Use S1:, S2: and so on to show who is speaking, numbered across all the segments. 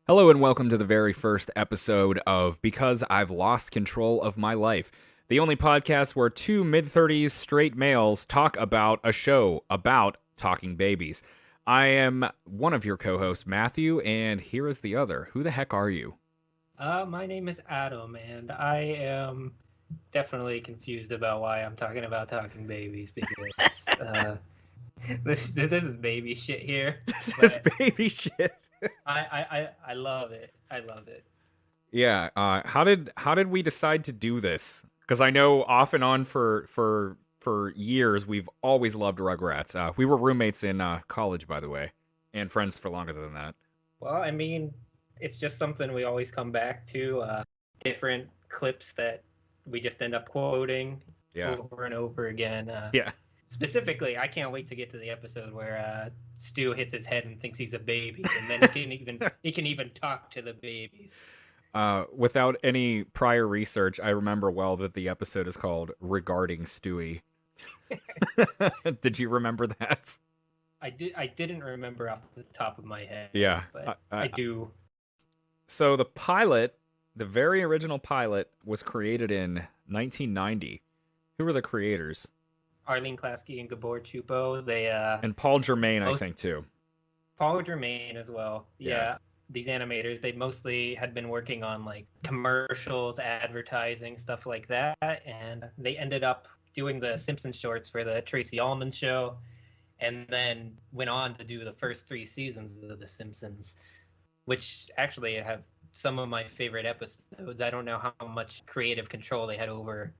S1: Hello and welcome to the very first episode of Because I've Lost Control of My Life, the only podcast where two mid-30s straight males talk about a show about talking babies. I am one of your co-hosts, Matthew, and here is the other. Who the heck are you?
S2: My name is Adam, and I am definitely confused about why I'm talking about talking babies because this is baby shit here.
S1: This is baby shit.
S2: I love it. I love it.
S1: Yeah. How did we decide to do this? Because I know off and on for years we've always loved Rugrats. We were roommates in college, by the way, and friends for longer than that.
S2: Well, I mean, it's just something we always come back to. Different clips that we just end up quoting over and over again.
S1: Yeah.
S2: Specifically, I can't wait to get to the episode where Stu hits his head and thinks he's a baby, and then he can even talk to the babies.
S1: Without any prior research, I remember well that the episode is called "Regarding Stewie." Did you remember that?
S2: I didn't remember off the top of my head.
S1: Yeah,
S2: but I do.
S1: So the pilot, the very original pilot, was created in 1990. Who were the creators?
S2: Arlene Klasky and Gabor Chupo.
S1: And Paul Germain, I think, too.
S2: Paul Germain as well. Yeah. These animators, they mostly had been working on like commercials, advertising, stuff like that, and they ended up doing the Simpsons shorts for the Tracy Ullman show, and then went on to do the first 3 seasons of The Simpsons, which actually have some of my favorite episodes. I don't know how much creative control they had over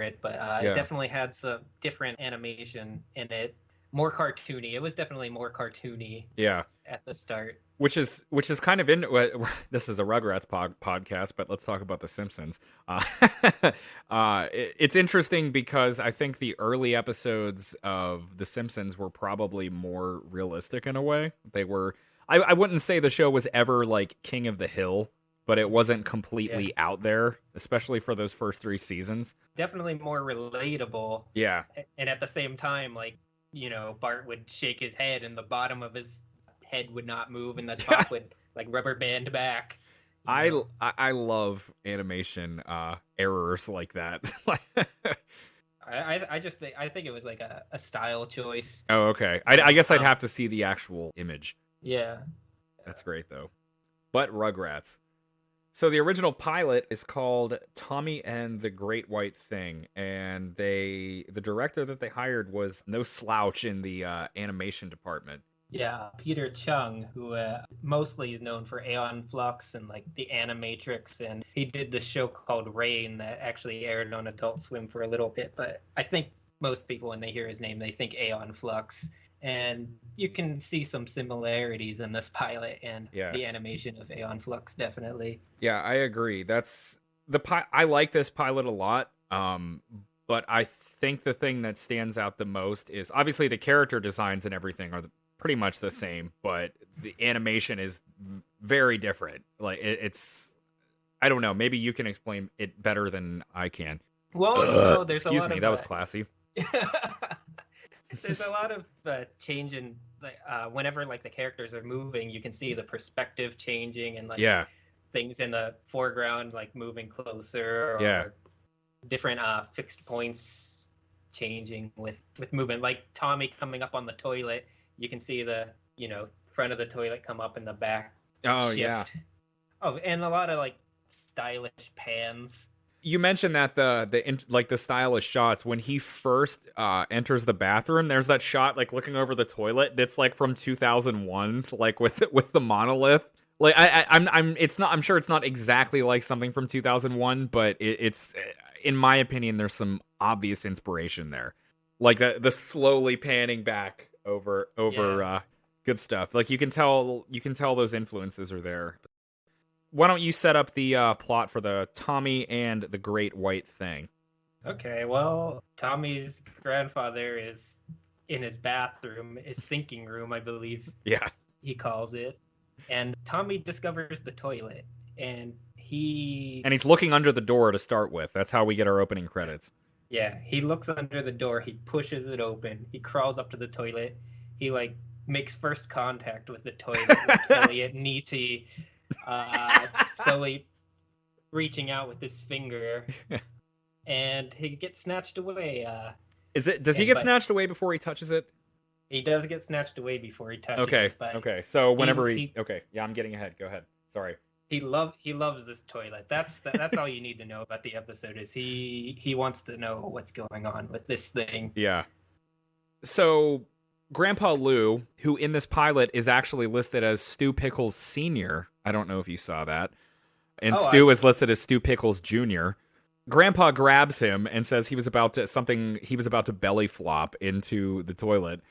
S2: it, but it definitely had some different animation in it. More cartoony. It was definitely more cartoony.
S1: Yeah.
S2: At the start.
S1: Which is kind of this is a Rugrats podcast, but let's talk about The Simpsons. It's interesting because I think the early episodes of The Simpsons were probably more realistic in a way. They were. I wouldn't say the show was ever like King of the Hill, but it wasn't completely out there, especially for those first 3 seasons.
S2: Definitely more relatable.
S1: Yeah.
S2: And at the same time, like, you know, Bart would shake his head and the bottom of his head would not move and the top would like rubber band back.
S1: I love animation errors like that.
S2: I think it was like a style choice.
S1: Oh, okay. I guess I'd have to see the actual image.
S2: Yeah.
S1: That's great though. But Rugrats. So the original pilot is called Tommy and the Great White Thing, and the director that they hired was no slouch in the animation department.
S2: Yeah, Peter Chung, who mostly is known for Aeon Flux and like the Animatrix, and he did the show called Rain that actually aired on Adult Swim for a little bit, but I think most people when they hear his name, they think Aeon Flux. And you can see some similarities in this pilot and the animation of Aeon Flux, definitely.
S1: Yeah, I agree. That's I like this pilot a lot, but I think the thing that stands out the most is obviously the character designs and everything are pretty much the same, but the animation is very different. Like it's, I don't know. Maybe you can explain it better than I can.
S2: Well, there's
S1: excuse me, that was classy.
S2: There's a lot of change in whenever like the characters are moving, you can see the perspective changing and like things in the foreground like moving closer or different fixed points changing with movement. Like Tommy coming up on the toilet, you can see the front of the toilet come up and the back shift. Oh, and a lot of like stylish pans.
S1: You mentioned that the stylish shots when he first enters the bathroom. There's that shot like looking over the toilet. It's like from 2001, like with the monolith. Like I'm sure it's not exactly like something from 2001, but it's in my opinion there's some obvious inspiration there. Like the slowly panning back over good stuff. Like you can tell those influences are there. Why don't you set up the plot for the Tommy and the Great White Thing?
S2: Okay, well, Tommy's grandfather is in his bathroom, his thinking room, I believe.
S1: Yeah.
S2: He calls it. And Tommy discovers the toilet. And
S1: he's looking under the door to start with. That's how we get our opening credits.
S2: Yeah, he looks under the door, he pushes it open, he crawls up to the toilet, he like makes first contact with the toilet with Elliot and E.T., slowly reaching out with his finger, and he gets snatched away.
S1: Does he get snatched away before he touches it?
S2: He does get snatched away before he touches it. But
S1: okay. So whenever okay, yeah, I'm getting ahead. Go ahead. Sorry.
S2: He loves this toilet. That's all you need to know about the episode. Is he wants to know what's going on with this thing.
S1: Yeah. So Grandpa Lou, who in this pilot is actually listed as Stu Pickles Sr. I don't know if you saw that. And Stu is listed as Stu Pickles Jr. Grandpa grabs him and says he was about to belly flop into the toilet.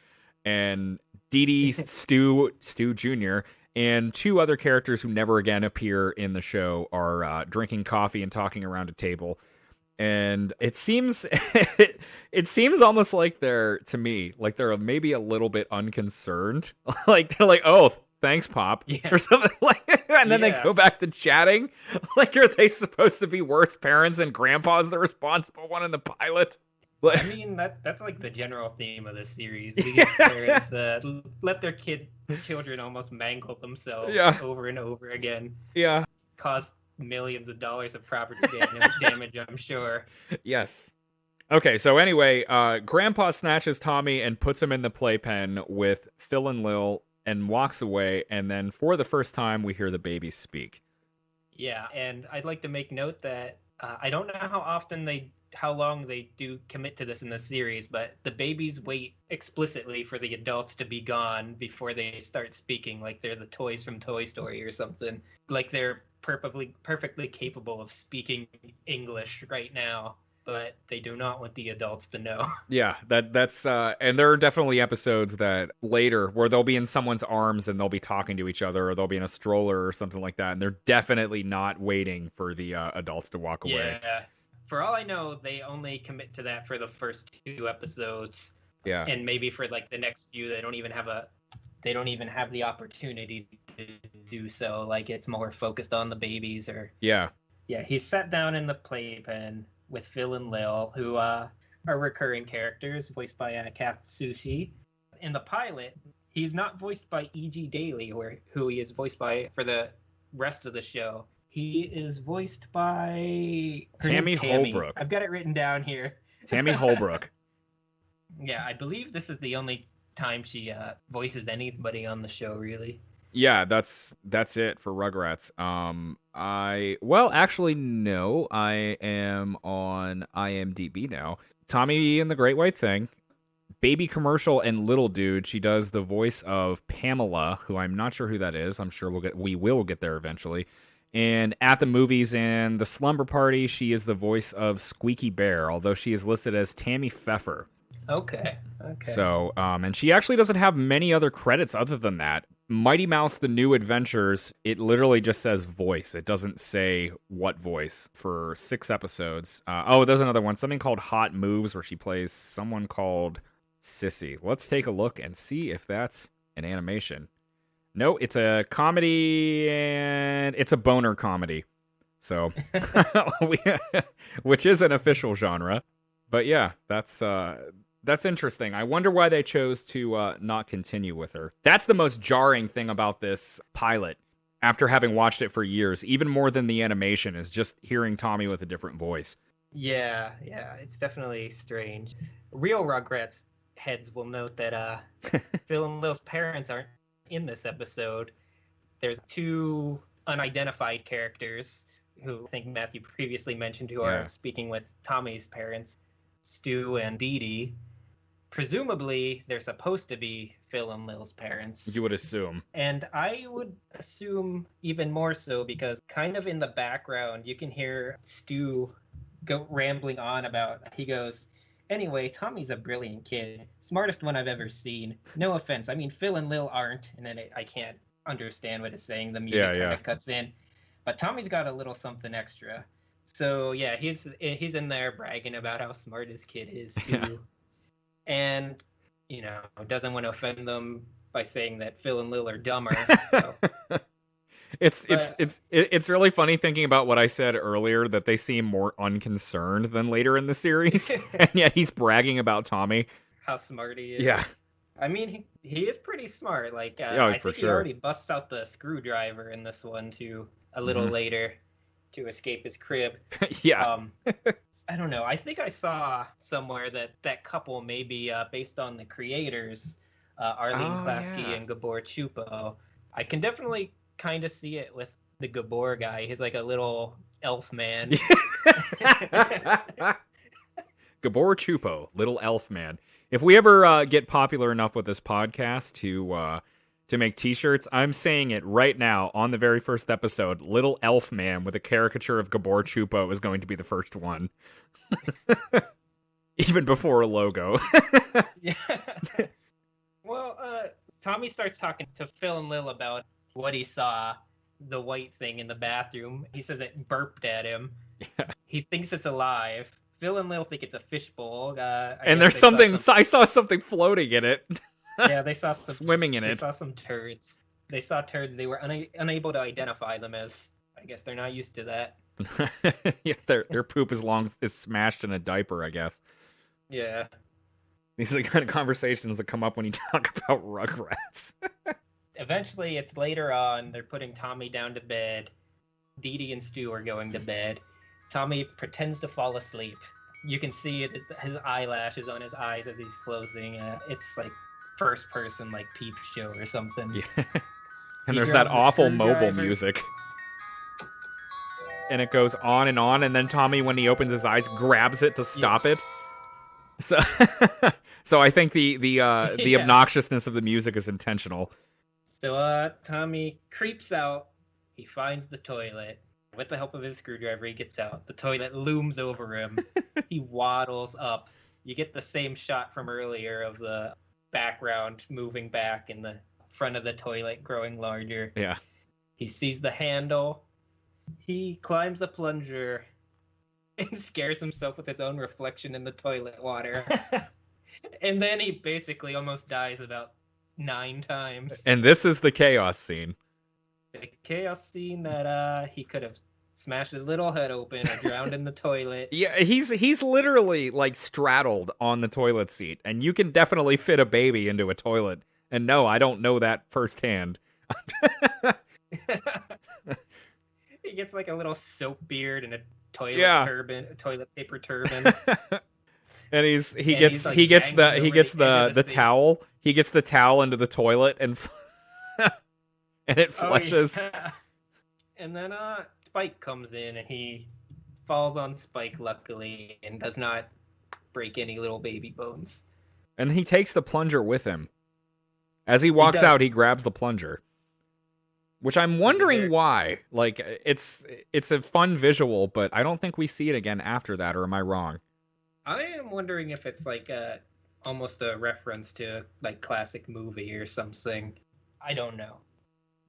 S1: And Dee Dee, Stu Jr., and two other characters who never again appear in the show are drinking coffee and talking around a table. And it seems it seems almost like they're maybe a little bit unconcerned. Like they're like, "Oh, thanks, Pop," or something like that. And then they go back to chatting. Like, are they supposed to be worse parents and Grandpa's the responsible one in the pilot?
S2: I mean, that's like the general theme of this series. These parents let their children almost mangle themselves over and over again.
S1: Yeah.
S2: Cause millions of dollars of property damage, I'm sure.
S1: Yes. Okay, so anyway, Grandpa snatches Tommy and puts him in the playpen with Phil and Lil and walks away, and then for the first time, we hear the babies speak.
S2: Yeah, and I'd like to make note that I don't know how long they do commit to this in the series, but the babies wait explicitly for the adults to be gone before they start speaking, like they're the toys from Toy Story or something. Like they're perfectly capable of speaking English right now, but they do not want the adults to know.
S1: Yeah, that's and there are definitely episodes that later where they'll be in someone's arms and they'll be talking to each other, or they'll be in a stroller or something like that, and they're definitely not waiting for the adults to walk away.
S2: Yeah. For all I know, they only commit to that for the first 2 episodes.
S1: Yeah.
S2: And maybe for like the next few, they don't even have the opportunity to do so. Like it's more focused on the babies or.
S1: Yeah.
S2: Yeah, he's sat down in the playpen with Phil and Lil, who are recurring characters voiced by Kath Sushi. In the pilot, he's not voiced by E.G. Daily, who he is voiced by for the rest of the show. He is voiced by
S1: Tammy Holbrook.
S2: I've got it written down here.
S1: Tammy Holbrook.
S2: Yeah, I believe this is the only time she voices anybody on the show, really.
S1: Yeah, that's it for Rugrats. Actually, no. I am on IMDb now. Tommy and the Great White Thing, Baby Commercial, and Little Dude. She does the voice of Pamela, who I'm not sure who that is. I'm sure we will get there eventually. And At the Movies and The Slumber Party, she is the voice of Squeaky Bear, although she is listed as Tammy Pfeffer.
S2: Okay.
S1: So, and she actually doesn't have many other credits other than that. Mighty Mouse: The New Adventures, it literally just says voice. It doesn't say what voice for 6 episodes. There's another one, something called Hot Moves, where she plays someone called Sissy. Let's take a look and see if that's an animation. No, it's a comedy, and it's a boner comedy. So, which is an official genre. But yeah, that's interesting. I wonder why they chose to not continue with her. That's the most jarring thing about this pilot, after having watched it for years, even more than the animation, is just hearing Tommy with a different voice.
S2: Yeah, it's definitely strange. Real Rugrats heads will note that Phil and Lil's parents aren't in this episode. There's 2 unidentified characters who I think Matthew previously mentioned who are speaking with Tommy's parents, Stu and Dee Dee. Presumably, they're supposed to be Phil and Lil's parents.
S1: You would assume.
S2: And I would assume even more so because kind of in the background, you can hear Stu go rambling on about, he goes, "Anyway, Tommy's a brilliant kid. Smartest one I've ever seen. No offense. I mean, Phil and Lil aren't." And then I can't understand what it's saying. The music kind of cuts in. But Tommy's got a little something extra. So, yeah, he's in there bragging about how smart his kid is, too. Yeah. And, doesn't want to offend them by saying that Phil and Lil are dumber. So.
S1: It's really funny thinking about what I said earlier, that they seem more unconcerned than later in the series, and yet he's bragging about Tommy.
S2: How smart he is.
S1: Yeah.
S2: I mean, he is pretty smart. Like,
S1: Yeah,
S2: I
S1: for
S2: think he
S1: sure.
S2: already busts out the screwdriver in this one too a little
S1: Hmm.
S2: later to escape his crib.
S1: Yeah.
S2: Um, I don't know. I think I saw somewhere that that couple may be based on the creators, Arlene
S1: Oh
S2: Klasky
S1: yeah.
S2: and Gabor Chupo. I can definitely kind of see it with the Gabor guy. He's like a little elf man.
S1: Gabor Chupo, Little Elf Man. If we ever get popular enough with this podcast to make T-shirts, I'm saying it right now on the very first episode. Little Elf Man with a caricature of Gabor Chupo is going to be the first one, even before a logo.
S2: Yeah. Well, Tommy starts talking to Phil and Lil about what he saw, the white thing in the bathroom. He says it burped at him.
S1: Yeah.
S2: He thinks it's alive. Phil and Lil think it's a fishbowl.
S1: And there's something. I saw something floating in it.
S2: Yeah, they saw some
S1: swimming in it.
S2: They saw some turds. They saw turds. They were unable to identify them as. I guess they're not used to that.
S1: Yeah, their poop is smashed in a diaper, I guess.
S2: Yeah.
S1: These are the kind of conversations that come up when you talk about Rugrats.
S2: Eventually, it's later on. They're putting Tommy down to bed. Dee Dee and Stu are going to bed. Tommy pretends to fall asleep. You can see it, his eyelashes on his eyes as he's closing. It's like first person, like Peep Show or something.
S1: Yeah. And
S2: He
S1: there's that
S2: grabs the
S1: awful mobile
S2: screwdriver.
S1: music. And it goes on, and then Tommy, when he opens his eyes, grabs it to stop it. So, so I think the
S2: Yeah.
S1: obnoxiousness of the music is intentional.
S2: So Tommy creeps out. He finds the toilet. With the help of his screwdriver, he gets out. The toilet looms over him. He waddles up. You get the same shot from earlier of the background moving back and the front of the toilet growing larger.
S1: Yeah.
S2: He sees the handle. He climbs the plunger and scares himself with his own reflection in the toilet water. And then he basically almost dies about 9 times.
S1: And this is the chaos scene.
S2: The chaos scene that he could have smashed his little head open or drowned in the toilet.
S1: Yeah, he's literally like straddled on the toilet seat, and you can definitely fit a baby into a toilet. And no, I don't know that firsthand.
S2: He gets like a little soap beard and a toilet turban, a toilet paper turban.
S1: And he gets the
S2: sink.
S1: towel. He gets the towel into the toilet and and it flushes.
S2: Oh, yeah. And then Spike comes in and he falls on Spike luckily and does not break any little baby bones.
S1: And he takes the plunger with him. As he walks out, he grabs the plunger. Which I'm wondering why. Like, it's a fun visual, but I don't think we see it again after that, or am I wrong?
S2: I am wondering if it's like almost a reference to like classic movie or something. I don't know.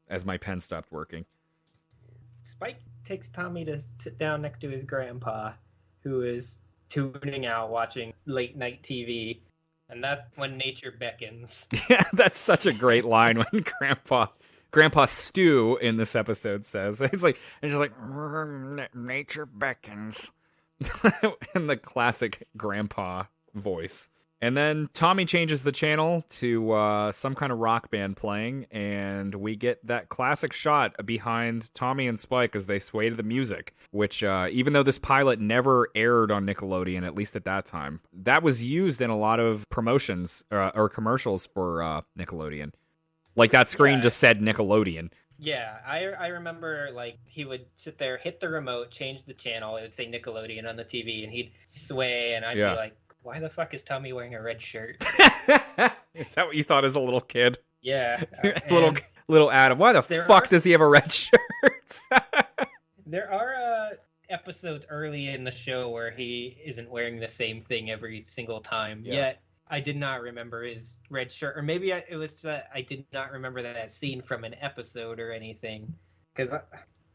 S1: As my pen stopped working.
S2: Spike takes Tommy to sit down next to his grandpa, who is tuning out watching late night TV. And that's when nature beckons.
S1: Yeah, that's such a great line when Grandpa Stu in this episode says. It's just like, nature beckons. In the classic grandpa voice. And then Tommy changes the channel to some kind of rock band playing, and we get that classic shot behind Tommy and Spike as they sway to the music, which, even though this pilot never aired on Nickelodeon, at least at that time, that was used in a lot of promotions or commercials for Nickelodeon. Like, that screen just said Nickelodeon.
S2: Yeah, I remember, like, he would sit there, hit the remote, change the channel, it would say Nickelodeon on the TV, and he'd sway, and I'd be like, why the fuck is Tommy wearing a red shirt?
S1: Is that what you thought as a little kid?
S2: Yeah.
S1: little Adam, why the fuck does he have a red shirt?
S2: There are episodes early in the show where he isn't wearing the same thing every single time, yet I did not remember his red shirt, or maybe I did not remember that scene from an episode or anything, because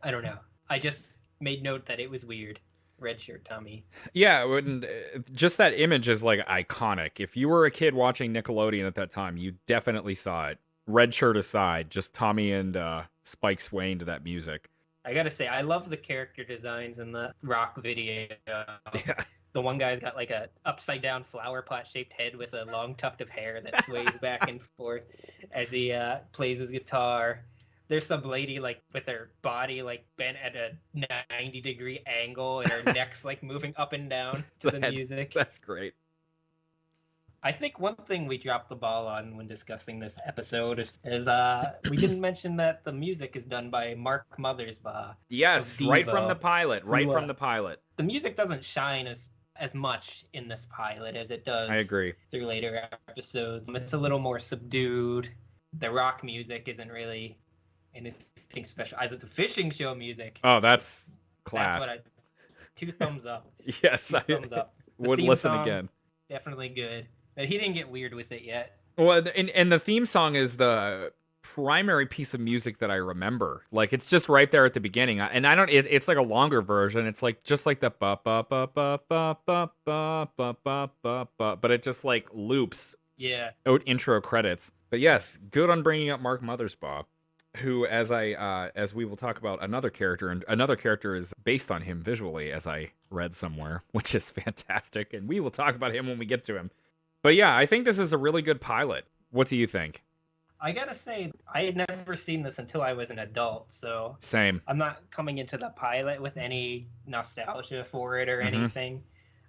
S2: I don't know. I just made note that it was weird. Red shirt Tommy. Yeah,
S1: just that image is like iconic. If you were a kid watching Nickelodeon at that time, you definitely saw it. Red shirt aside, just Tommy and Spike swaying to that music.
S2: I gotta say, I love the character designs in the rock video.
S1: Yeah.
S2: The one guy's got like a upside down flower pot shaped head with a long tuft of hair that sways back and forth as he plays his guitar. There's some lady like with her body like bent at a 90-degree angle and her neck's like moving up and down to the music.
S1: That's great.
S2: I think one thing we dropped the ball on when discussing this episode is we didn't mention that the music is done by Mark Mothersbaugh.
S1: Yes, right from the pilot. From the pilot.
S2: The music doesn't shine as much in this pilot as it does.
S1: I agree.
S2: Through later episodes, it's a little more subdued. The rock music isn't really anything special. Either the fishing show music.
S1: Oh, that's class.
S2: That's what 2 thumbs up.
S1: Yes,
S2: 2 thumbs up.
S1: Would listen again.
S2: Definitely good. But he didn't get weird with it yet.
S1: Well, and the theme song is the primary piece of music that I remember. Like, it's just right there at the beginning. And I don't. It's like a longer version. It's like just like the ba ba ba ba ba ba ba ba ba ba ba, but it just like loops.
S2: Yeah.
S1: Out intro credits. But yes, good on bringing up Mark Mothersbaugh, who, as we will talk about another character, and another character is based on him visually, as I read somewhere, which is fantastic, and we will talk about him when we get to him. But yeah, I think this is a really good pilot. What do you think?
S2: I gotta say, I had never seen this until I was an adult, so
S1: same.
S2: I'm not coming into the pilot with any nostalgia for it or anything.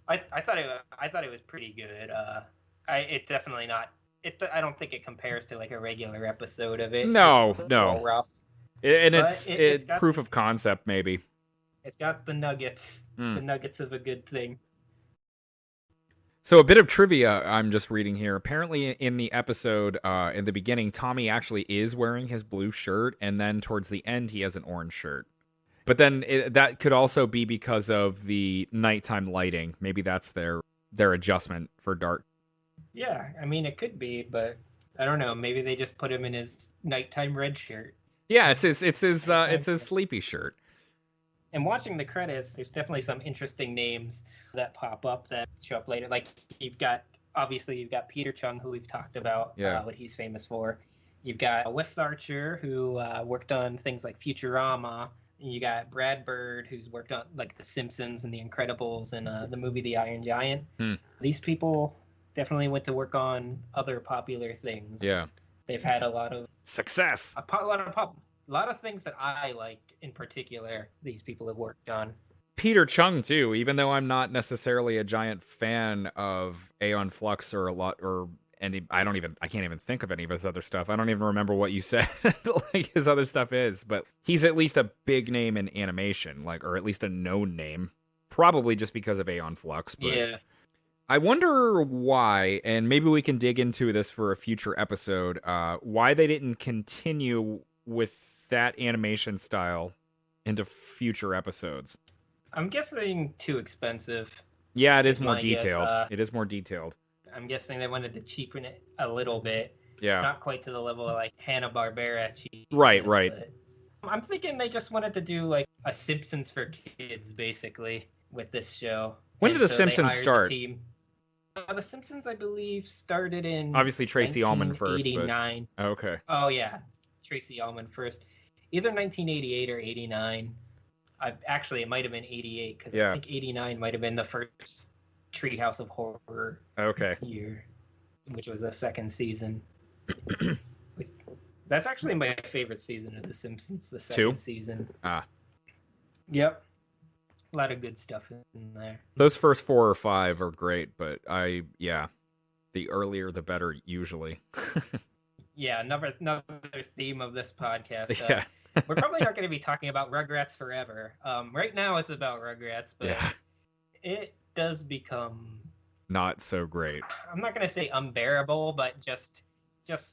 S2: I thought it was pretty good. It definitely not. I don't think it compares to like a regular episode of it.
S1: No.
S2: Rough.
S1: It's proof of concept, maybe.
S2: It's got the nuggets of a good thing.
S1: So a bit of trivia I'm just reading here. Apparently in the episode, in the beginning, Tommy actually is wearing his blue shirt, and then towards the end, he has an orange shirt. But then that could also be because of the nighttime lighting. Maybe that's their adjustment for dark.
S2: Yeah, I mean, it could be, but I don't know. Maybe they just put him in his nighttime red shirt.
S1: Yeah, it's his sleepy shirt.
S2: And watching the credits, there's definitely some interesting names that pop up that show up later. Like you've got Peter Chung, who we've talked about, what he's famous for. You've got Wes Archer, who worked on things like Futurama. And you got Brad Bird, who's worked on like The Simpsons and The Incredibles and the movie The Iron Giant. These people definitely went to work on other popular things.
S1: Yeah,
S2: they've had a lot of
S1: success.
S2: A lot of things that I like in particular, these people have worked on.
S1: Peter Chung too, even though I'm not necessarily a giant fan of Aeon Flux I can't even think of any of his other stuff. I don't even remember what you said like his other stuff is, but he's at least a big name in animation, like, or at least a known name, probably just because of Aeon Flux. But
S2: yeah.
S1: I wonder why, and maybe we can dig into this for a future episode, why they didn't continue with that animation style into future episodes.
S2: I'm guessing too expensive.
S1: Yeah, it is more detailed. It is more detailed.
S2: I'm guessing they wanted to cheapen it a little bit.
S1: Yeah.
S2: Not quite to the level of like Hanna-Barbera cheap.
S1: Right.
S2: I'm thinking they just wanted to do like a Simpsons for kids, basically, with this show.
S1: When did The Simpsons start?
S2: The Simpsons, I believe, started in
S1: obviously Tracy Ullman first.
S2: 1989.
S1: But... Okay.
S2: Oh yeah, Tracy Ullman first. Either 1988 or 89. Actually, it might have been 88 because I think 89 might have been the first Treehouse of Horror year, which was the second season. That's actually my favorite season of The Simpsons, the second season. Yep. A lot of good stuff in there.
S1: Those first 4 or 5 are great, but the earlier the better usually.
S2: Yeah, another theme of this podcast. We're probably not going to be talking about Rugrats forever. Right now it's about Rugrats, but it does become
S1: not so great.
S2: I'm not going to say unbearable, but just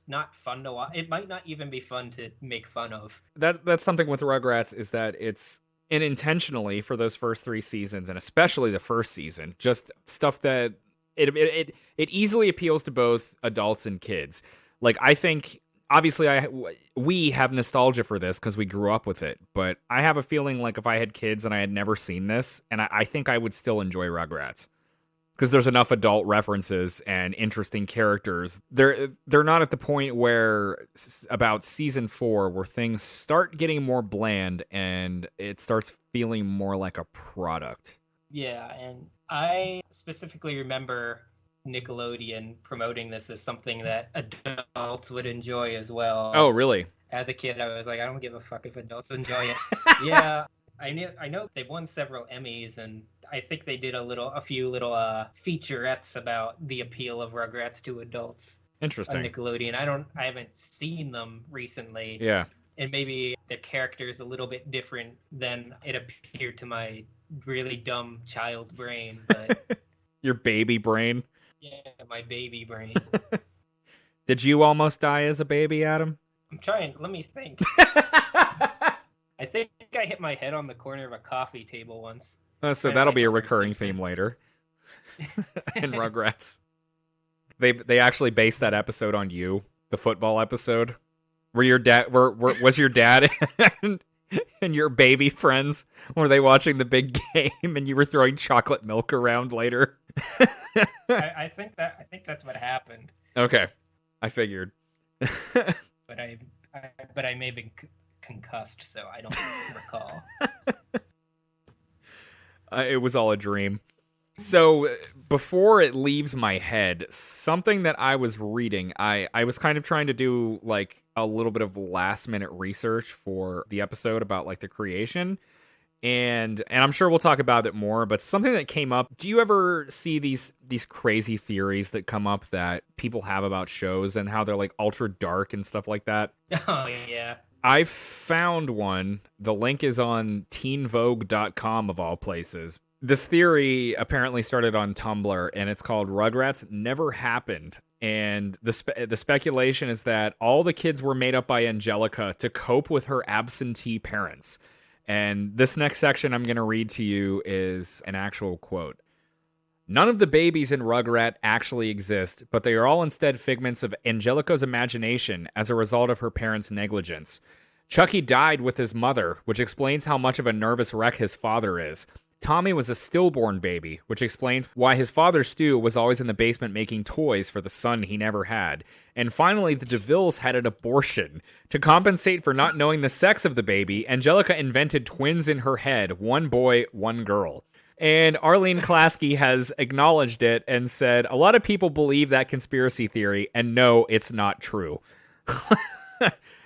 S2: not fun to watch. It might not even be fun to make fun of.
S1: That's something with Rugrats, is that it's unintentionally for those first 3 seasons, and especially the first season, just stuff that it easily appeals to both adults and kids. Like, I think obviously we have nostalgia for this because we grew up with it, but I have a feeling like if I had kids and I had never seen this, and I think I would still enjoy Rugrats because there's enough adult references and interesting characters. They're not at the point where about season 4 where things start getting more bland and it starts feeling more like a product.
S2: Yeah, and I specifically remember Nickelodeon promoting this as something that adults would enjoy as well.
S1: Oh, really?
S2: As a kid, I was like, I don't give a fuck if adults enjoy it. Yeah, I know they won several Emmys, and I think they did a few little featurettes about the appeal of Rugrats to adults on
S1: Interesting.
S2: Nickelodeon. I haven't seen them recently,
S1: Yeah.
S2: and maybe their character is a little bit different than it appeared to my really dumb child brain, but
S1: Your baby brain.
S2: yeah, my baby brain.
S1: Did you almost die as a baby, Adam?
S2: I'm trying. Let me think. I think I hit my head on the corner of a coffee table once.
S1: So that'll be a recurring theme later in Rugrats. They actually based that episode on you, the football episode, where your dad was your dad and your baby friends, were they watching the big game and you were throwing chocolate milk around later?
S2: I think that's what happened.
S1: Okay, I figured.
S2: But I may have been concussed, so I don't recall.
S1: It was all a dream. So before it leaves my head, something that I was reading, I was kind of trying to do like a little bit of last minute research for the episode about like the creation. And I'm sure we'll talk about it more, but something that came up, do you ever see these crazy theories that come up that people have about shows and how they're like ultra dark and stuff like that?
S2: Oh, yeah.
S1: I found one. The link is on teenvogue.com of all places. This theory apparently started on Tumblr, and it's called Rugrats Never Happened. And the speculation is that all the kids were made up by Angelica to cope with her absentee parents. And this next section I'm going to read to you is an actual quote. None of the babies in Rugrat actually exist, but they are all instead figments of Angelica's imagination as a result of her parents' negligence. Chucky died with his mother, which explains how much of a nervous wreck his father is. Tommy was a stillborn baby, which explains why his father Stu was always in the basement making toys for the son he never had. And finally, the DeVilles had an abortion. To compensate for not knowing the sex of the baby, Angelica invented twins in her head, one boy, one girl. And Arlene Klasky has acknowledged it and said, a lot of people believe that conspiracy theory, and no, it's not true.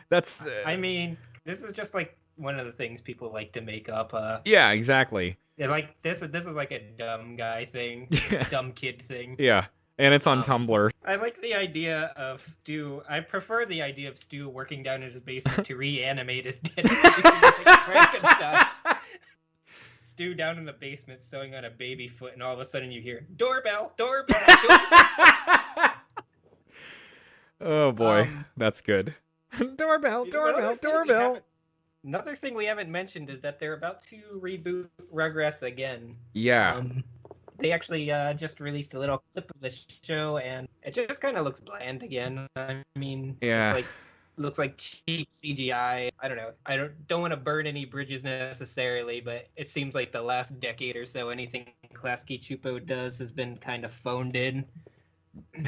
S1: That's...
S2: I mean, this is just like one of the things people like to make up.
S1: Yeah, exactly.
S2: Like this is like a dumb guy thing, dumb kid thing.
S1: Yeah, and it's on Tumblr.
S2: I like the idea of Stu. I prefer the idea of Stu working down in his basement to reanimate his dead Frankenstein. Stu down in the basement sewing on a baby foot, and all of a sudden you hear doorbell, doorbell, doorbell.
S1: Oh boy, that's good. Doorbell, doorbell, doorbell.
S2: Another thing we haven't mentioned is that they're about to reboot Rugrats again.
S1: Yeah.
S2: They actually just released a little clip of the show, and it just kind of looks bland again. I mean,
S1: yeah.
S2: It's looks like cheap CGI. I don't know. I don't want to burn any bridges necessarily, but it seems like the last decade or so, anything Klasky Chupo does has been kind of phoned in.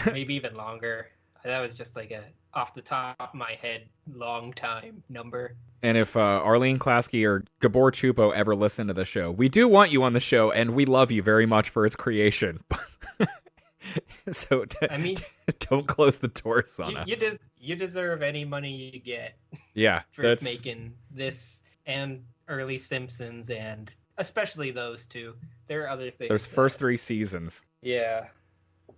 S2: Maybe even longer. That was just like a off the top of my head long time number.
S1: And if Arlene Klasky or Gabor Chupo ever listen to the show, we do want you on the show, and we love you very much for its creation. So
S2: I mean,
S1: don't close the doors on us.
S2: You deserve any money you get.
S1: Yeah,
S2: for making this and early Simpsons, and especially those two. There are other things.
S1: There's first 3 seasons.
S2: Yeah.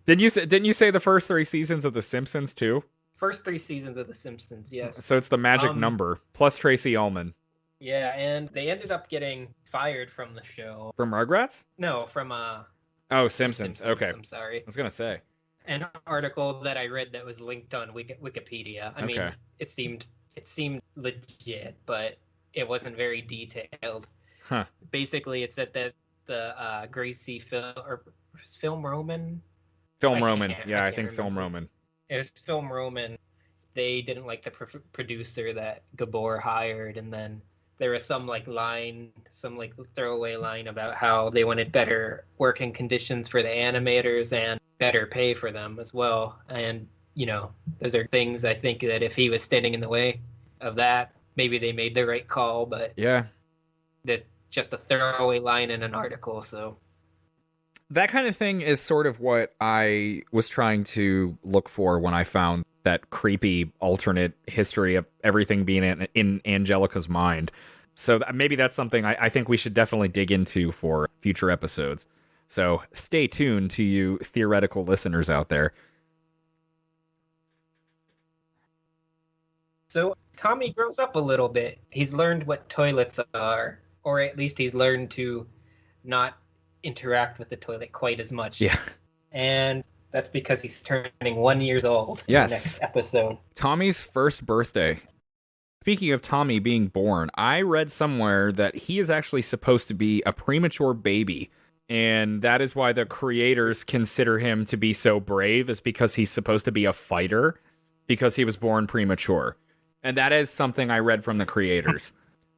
S1: Didn't you say the first 3 seasons of The Simpsons too?
S2: First 3 seasons of The Simpsons, yes.
S1: So it's the magic number plus Tracy Ullman.
S2: Yeah, and they ended up getting fired from the show.
S1: From Rugrats?
S2: No, from
S1: oh, Simpsons. Okay.
S2: I'm sorry.
S1: I was gonna say
S2: an article that I read that was linked on Wikipedia. I mean, it seemed legit, but it wasn't very detailed.
S1: Huh.
S2: Basically, it said that the Gracie Film Roman.
S1: Film Roman. Yeah, I think Film Roman.
S2: It was Film Roman. They didn't like the producer that Gabor hired, and then there was some throwaway line about how they wanted better working conditions for the animators and better pay for them as well. And, those are things I think that if he was standing in the way of that, maybe they made the right call, but
S1: yeah,
S2: there's just a throwaway line in an article, so
S1: That kind of thing is sort of what I was trying to look for when I found that creepy alternate history of everything being in Angelica's mind. So maybe that's something I think we should definitely dig into for future episodes. So stay tuned to you theoretical listeners out there.
S2: So Tommy grows up a little bit. He's learned what toilets are, or at least he's learned to not interact with the toilet quite as much.
S1: Yeah.
S2: And that's because he's turning 1 year old in the next episode.
S1: Tommy's first birthday. Speaking of Tommy being born, I read somewhere that he is actually supposed to be a premature baby. And that is why the creators consider him to be so brave, is because he's supposed to be a fighter because he was born premature. And that is something I read from the creators.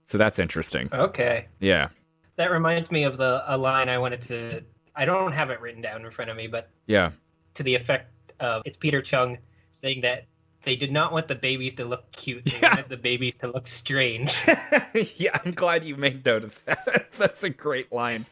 S1: So that's interesting.
S2: Okay.
S1: Yeah.
S2: That reminds me of a line I wanted to... I don't have it written down in front of me, but...
S1: Yeah.
S2: To the effect of... It's Peter Chung saying that they did not want the babies to look cute. They wanted the babies to look strange.
S1: Yeah, I'm glad you made note of that. That's a great line.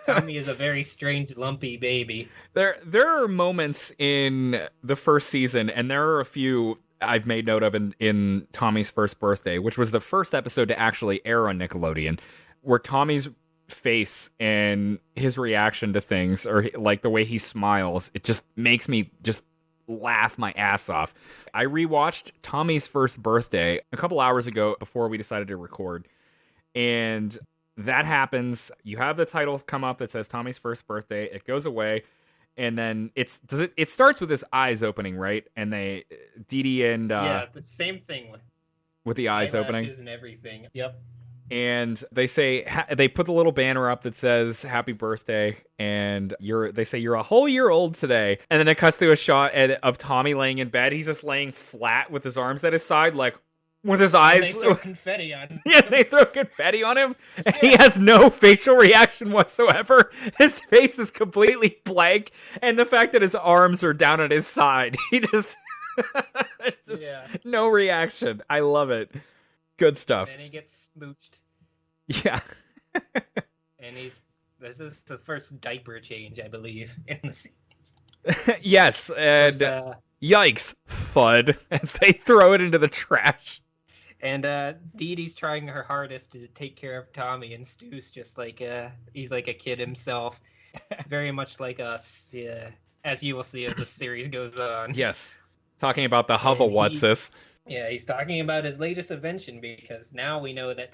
S2: Tommy is a very strange, lumpy baby.
S1: There are moments in the first season, and there are a few I've made note of in Tommy's first birthday, which was the first episode to actually air on Nickelodeon, where Tommy's face and his reaction to things, or like the way he smiles, it just makes me just laugh my ass off. I rewatched Tommy's first birthday a couple hours ago before we decided to record, and that happens. You have the title come up that says Tommy's first birthday. It goes away, and then it starts with his eyes opening, right? And they Dee Dee and
S2: the same thing
S1: with the eyes opening
S2: and everything. Yep.
S1: And they say they put the little banner up that says "Happy Birthday," and they say you're a whole year old today. And then it cuts to a shot of Tommy laying in bed. He's just laying flat with his arms at his side, like with his eyes.
S2: And they throw confetti on him.
S1: Yeah, they throw confetti on him, and he has no facial reaction whatsoever. His face is completely blank, and the fact that his arms are down at his side, he just no reaction. I love it. Good stuff.
S2: And he gets smooched.
S1: Yeah.
S2: And this is the first diaper change, I believe, in the series.
S1: Yes, and yikes, thud, as they throw it into the trash.
S2: And Dee Dee's trying her hardest to take care of Tommy, and Stu's just like he's like a kid himself, very much like us, as you will see as the series goes on.
S1: Yes, talking about the Huvawatsis.
S2: Yeah, he's talking about his latest invention, because now we know that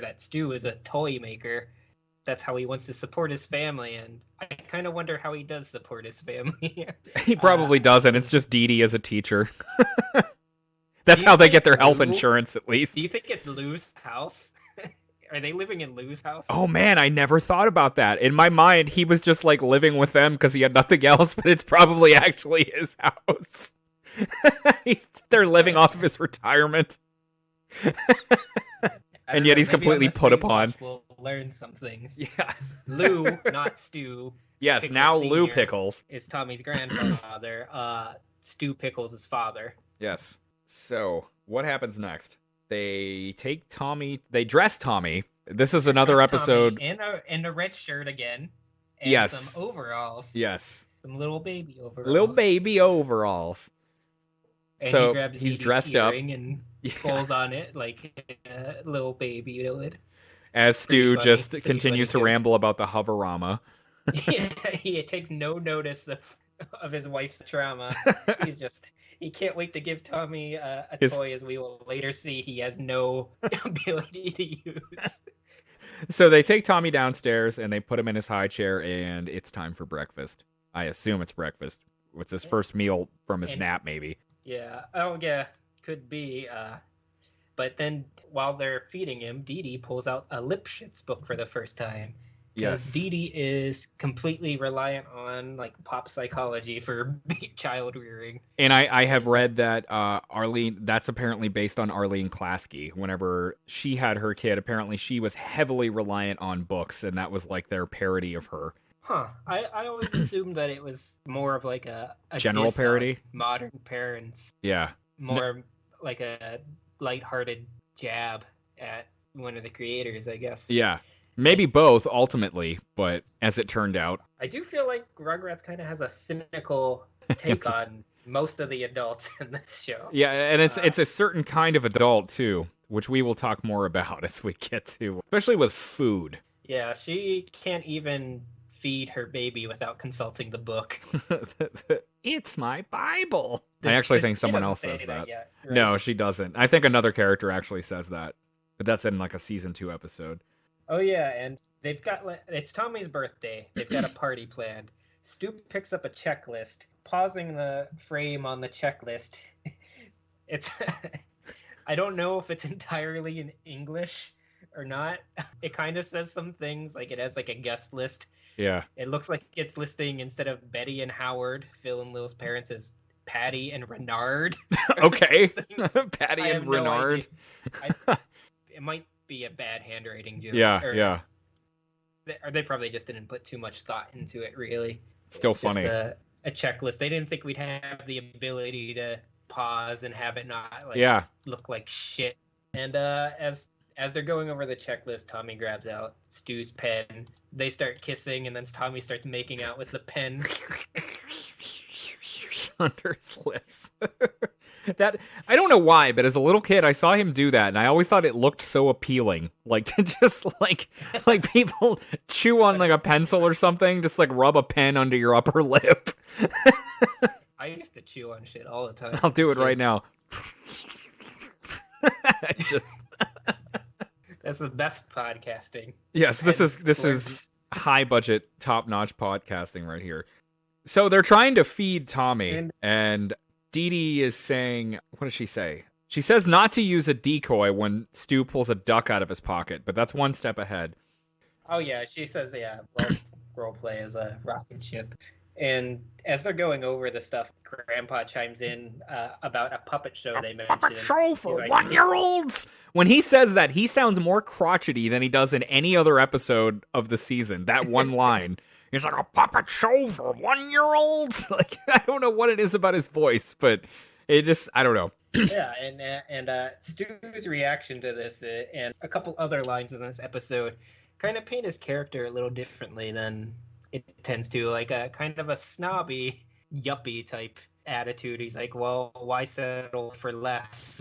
S2: that Stu is a toy maker. That's how he wants to support his family, and I kind of wonder how he does support his family.
S1: He probably doesn't. It's just Dee Dee as a teacher. That's how they get their health insurance, at least.
S2: Do you think it's Lou's house? Are they living in Lou's house?
S1: Oh, man, I never thought about that. In my mind, he was just, like, living with them because he had nothing else, but it's probably actually his house. They're living off of his retirement. And yet he's completely put upon.
S2: We'll learn some things.
S1: Yeah.
S2: Lou, not Stu.
S1: Yes,
S2: Pickles
S1: now
S2: Sr.
S1: Lou Pickles
S2: is Tommy's grandfather. Stu Pickles is father.
S1: Yes. So, what happens next? They take Tommy. They dress Tommy. This is another episode.
S2: In a red shirt again. And some overalls.
S1: Yes.
S2: Some little baby overalls.
S1: Little baby overalls.
S2: And
S1: so
S2: he grabs
S1: he's
S2: Dee Dee's
S1: dressed up
S2: and pulls on it like a little baby would.
S1: As Stu just continues to ramble about the Hoverama.
S2: Yeah, he takes no notice of his wife's trauma. He can't wait to give Tommy a toy, as we will later see he has no ability to use.
S1: So they take Tommy downstairs and they put him in his high chair, and it's time for breakfast. I assume it's breakfast. It's his first meal from his nap, maybe.
S2: Yeah. Oh, yeah. Could be. But then while they're feeding him, Dee Dee pulls out a Lipschitz book for the first time. Yes. Dee Dee is completely reliant on like pop psychology for child rearing.
S1: And I have read that Arlene, that's apparently based on Arlene Klasky. Whenever she had her kid, apparently she was heavily reliant on books, and that was like their parody of her.
S2: Huh. I always assumed that it was more of like a
S1: general parody?
S2: Modern parents.
S1: Yeah.
S2: More like a lighthearted jab at one of the creators, I guess.
S1: Yeah. Maybe both, ultimately, but as it turned out.
S2: I do feel like Rugrats kind of has a cynical take on most of the adults in this show.
S1: Yeah, and it's a certain kind of adult, too, which we will talk more about as we get to, especially with food.
S2: Yeah, she can't even feed her baby without consulting the book.
S1: It's my Bible. I actually think someone else says that.
S2: Yet, right?
S1: No, she doesn't. I think another character actually says that, but that's in like a season 2 episode.
S2: Oh yeah, and they've got it's Tommy's birthday. They've got a party planned. Stu picks up a checklist, pausing the frame on the checklist. It's I don't know if it's entirely in English or not. It kind of says some things, like it has like a guest list.
S1: Yeah.
S2: It looks like it's listing, instead of Betty and Howard, Phil and Lil's parents, as Patty and Renard.
S1: Okay. Patty and Renard.
S2: It might be a bad handwriting joke.
S1: Yeah.
S2: They probably just didn't put too much thought into it, really.
S1: Still
S2: it's
S1: funny.
S2: Just a checklist. They didn't think we'd have the ability to pause and have it not look like shit. And as they're going over the checklist, Tommy grabs out Stu's pen. They start kissing, and then Tommy starts making out with the pen
S1: under his lips. That I don't know why, but as a little kid, I saw him do that, and I always thought it looked so appealing. Like to just like people chew on like a pencil or something, just like rub a pen under your upper lip.
S2: I used to chew on shit all the time.
S1: I'll do it right now.
S2: That's the best podcasting.
S1: Yes, this is high budget, top notch podcasting right here. So they're trying to feed Tommy, and Dee Dee is saying, what does she say? She says not to use a decoy when Stu pulls a duck out of his pocket, but that's one step ahead.
S2: Oh yeah, she says role play as a rocket ship. And as they're going over the stuff, Grandpa chimes in about a puppet show they mentioned.
S1: Puppet show for 1-year-olds! When he says that, he sounds more crotchety than he does in any other episode of the season. That one line. He's like, a puppet show for 1-year-olds? Like, I don't know what it is about his voice, but it just, I don't know.
S2: Yeah, and Stu's reaction to this and a couple other lines in this episode kind of paint his character a little differently than it tends to, like a kind of a snobby, yuppie type attitude. He's like, well, why settle for less?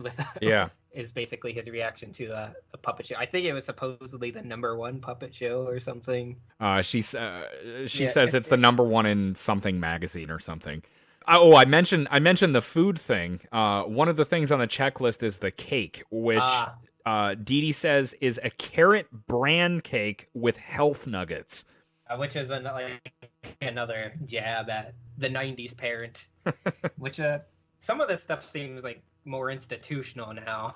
S2: Is basically his reaction to the puppet show. I think it was supposedly the #1 puppet show or something.
S1: She says it's the #1 in something magazine or something. Oh, I mentioned the food thing. One of the things on the checklist is the cake, which Dee Dee says is a carrot bran cake with health nuggets.
S2: Which is another jab at the 90s parent. Which some of this stuff seems like more institutional now.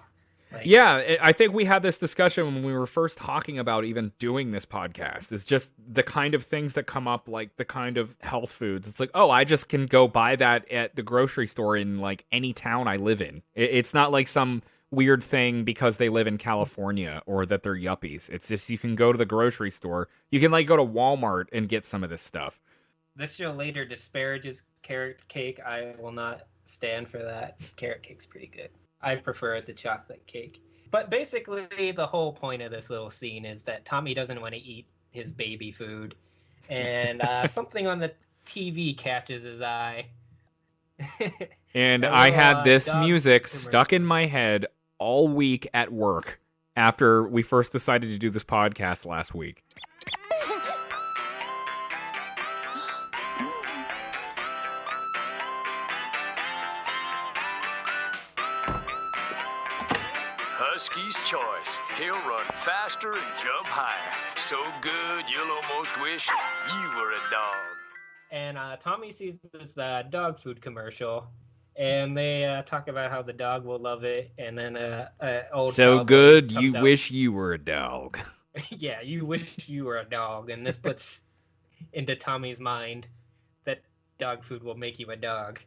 S1: Yeah, I think we had this discussion when we were first talking about even doing this podcast. It's just the kind of things that come up, like the kind of health foods. It's like, oh, I just can go buy that at the grocery store in like any town I live in. It's not like some weird thing because they live in California or that they're yuppies. It's just you can go to the grocery store. You can like go to Walmart and get some of this stuff.
S2: This show later disparages carrot cake. I will not stand for that. Carrot cake's pretty good. I prefer the chocolate cake. But basically, the whole point of this little scene is that Tommy doesn't want to eat his baby food. And something on the TV catches his eye.
S1: And I had this music stuck in my head all week at work after we first decided to do this podcast last week.
S3: Husky's choice. He'll run faster and jump higher. So good, you'll almost wish you were a dog.
S2: And Tommy sees this dog food commercial, and they talk about how the dog will love it. And then old
S1: so good, you wish you were a dog.
S2: Yeah, you wish you were a dog, and this puts into Tommy's mind that dog food will make you a dog.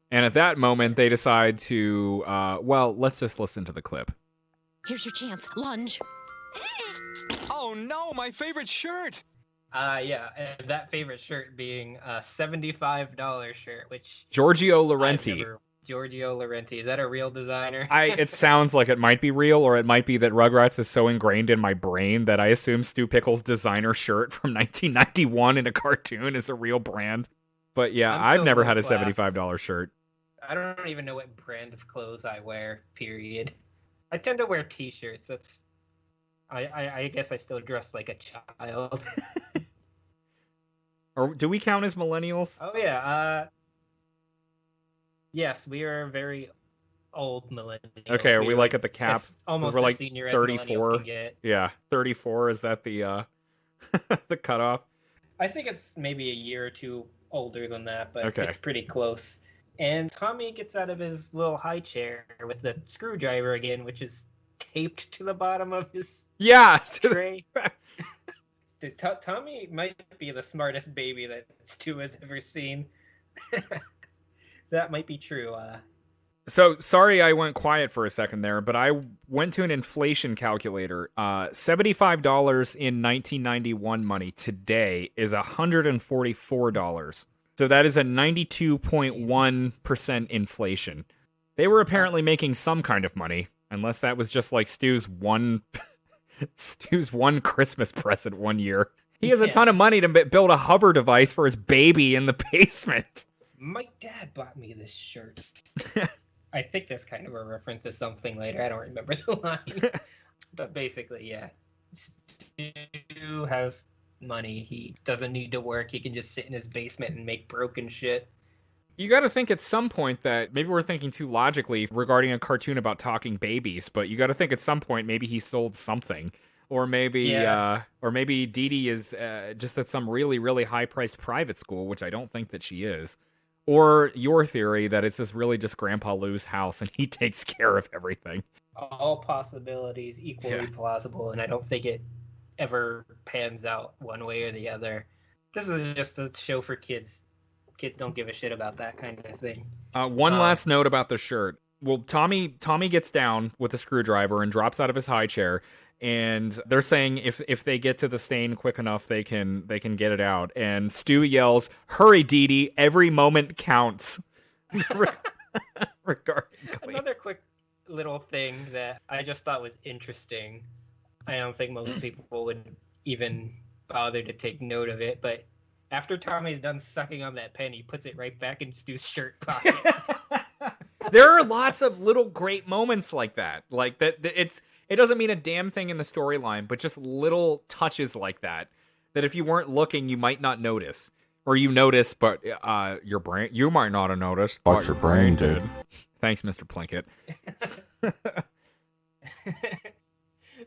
S1: And at that moment, they decide to, let's just listen to the clip.
S4: Here's your chance. Lunge.
S3: Oh no, my favorite shirt!
S2: Yeah, that favorite shirt being a $75 shirt, which...
S1: Giorgio Laurenti.
S2: Giorgio Laurenti. Is that a real designer?
S1: It sounds like it might be real, or it might be that Rugrats is so ingrained in my brain that I assume Stu Pickles' designer shirt from 1991 in a cartoon is a real brand. But yeah, I've never had a $75 shirt.
S2: I don't even know what brand of clothes I wear, period. I tend to wear t-shirts. I guess I still dress like a child.
S1: Or do we count as millennials?
S2: Oh yeah. Yes, we are very old millennials.
S1: Okay, are we like at the cap?
S2: Almost
S1: we're like
S2: senior
S1: 34. Yeah, 34. Is that the the cutoff?
S2: I think it's maybe a year or two older than that, but
S1: okay.
S2: It's pretty close. And Tommy gets out of his little high chair with the screwdriver again, which is taped to the bottom of his tray. Tommy might be the smartest baby that Stu has ever seen. That might be true.
S1: So, sorry I went quiet for a second there, but I went to an inflation calculator. $75 in 1991 money today is $144. So that is a 92.1% inflation. They were apparently making some kind of money, unless that was just like Stu's one Christmas present one year. He has a ton of money to build a hover device for his baby in the basement.
S2: My dad bought me this shirt. I think that's kind of a reference to something later. I don't remember the line. But basically, yeah. Stu has money. He doesn't need to work. He can just sit in his basement and make broken shit.
S1: You got to think at some point that maybe we're thinking too logically regarding a cartoon about talking babies, but you got to think at some point maybe he sold something. Or maybe Dee Dee is just at some really, really high-priced private school, which I don't think that she is. Or your theory that it's really just Grandpa Lou's house and he takes care of everything.
S2: All possibilities equally plausible, and I don't think it ever pans out one way or the other. This is just a show for kids. Kids don't give a shit about that kind of thing.
S1: One last note about the shirt. Well, Tommy gets down with a screwdriver and drops out of his high chair. And they're saying if they get to the stain quick enough, they can get it out. And Stu yells, "Hurry, Dee Dee! Every moment counts."
S2: Another quick little thing that I just thought was interesting. I don't think most people would even bother to take note of it, but after Tommy's done sucking on that pen, he puts it right back in Stu's shirt pocket.
S1: There are lots of little great moments like that. Like that, it doesn't mean a damn thing in the storyline, but just little touches like that if you weren't looking, you might not notice. Or you notice, but you might not have noticed, but your brain did. Thanks, Mr. Plinkett.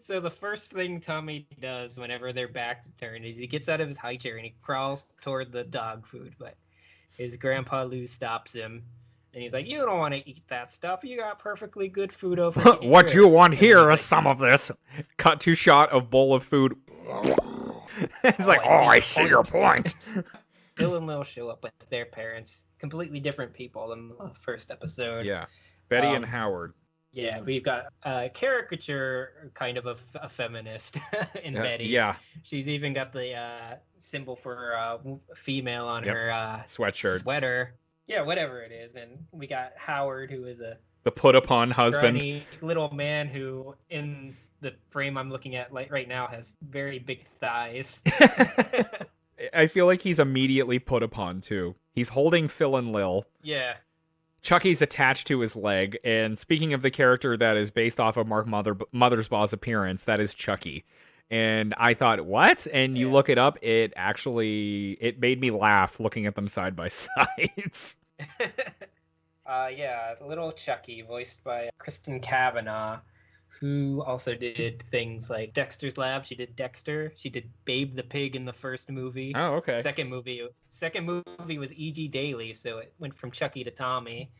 S2: So the first thing Tommy does whenever their back's turned is he gets out of his high chair and he crawls toward the dog food, but his Grandpa Lou stops him. And he's like, "You don't want to eat that stuff. You got perfectly good food over here."
S1: What you want here is some of this. Cut to shot of bowl of food. He's like, I see your point.
S2: Bill and Lil show up with their parents. Completely different people than the first episode.
S1: Yeah. Betty and Howard.
S2: Yeah, we've got a caricature kind of a feminist in Betty.
S1: Yeah.
S2: She's even got the symbol for female on her sweater. Yeah, whatever it is. And we got Howard, who is
S1: the put-upon husband.
S2: Little man who, in the frame I'm looking at right now, has very big thighs.
S1: I feel like he's immediately put upon, too. He's holding Phil and Lil.
S2: Yeah.
S1: Chucky's attached to his leg. And speaking of the character that is based off of Mark Mothersbaugh's appearance, that is Chucky. And I thought, what? And you look it up, it made me laugh looking at them side by sides.
S2: Little Chucky, voiced by Kristen Cavanaugh, who also did things like Dexter's Lab. She did Dexter. She did Babe the Pig in the first movie.
S1: Oh, okay.
S2: Second movie was E.G. Daily, so it went from Chucky to Tommy.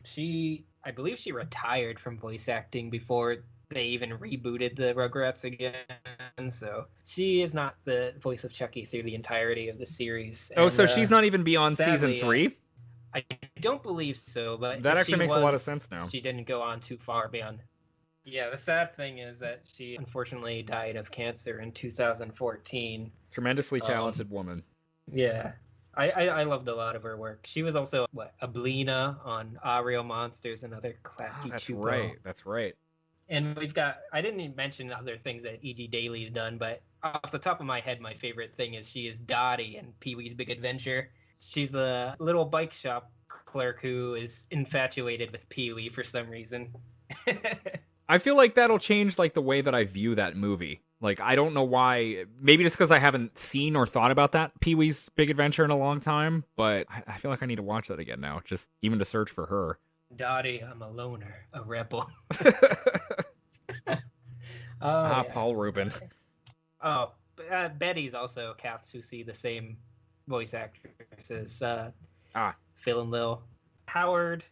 S2: I believe she retired from voice acting before they even rebooted the Rugrats again, so she is not the voice of Chucky through the entirety of the series.
S1: Oh, so she's not even beyond season 3?
S2: I don't believe so, but
S1: that actually makes a lot of sense now.
S2: She didn't go on too far beyond. Yeah, the sad thing is that she unfortunately died of cancer in 2014.
S1: Tremendously talented woman.
S2: Yeah. I loved a lot of her work. She was also a Ablina on Real Monsters and other classic.
S1: That's right. That's right.
S2: And we've got, I didn't even mention other things that E.G. Daly's done, but off the top of my head, my favorite thing is she is Dottie in Pee-wee's Big Adventure. She's the little bike shop clerk who is infatuated with Pee-wee for some reason.
S1: I feel like that'll change like the way that I view that movie. Like, I don't know why. Maybe just because I haven't seen or thought about that Pee-wee's Big Adventure in a long time, but I feel like I need to watch that again now, just even to search for her.
S2: Dottie, I'm a loner, a rebel.
S1: Paul Rubin.
S2: Oh, Betty's also cats who see the same voice actresses. Phil and Lil. Howard,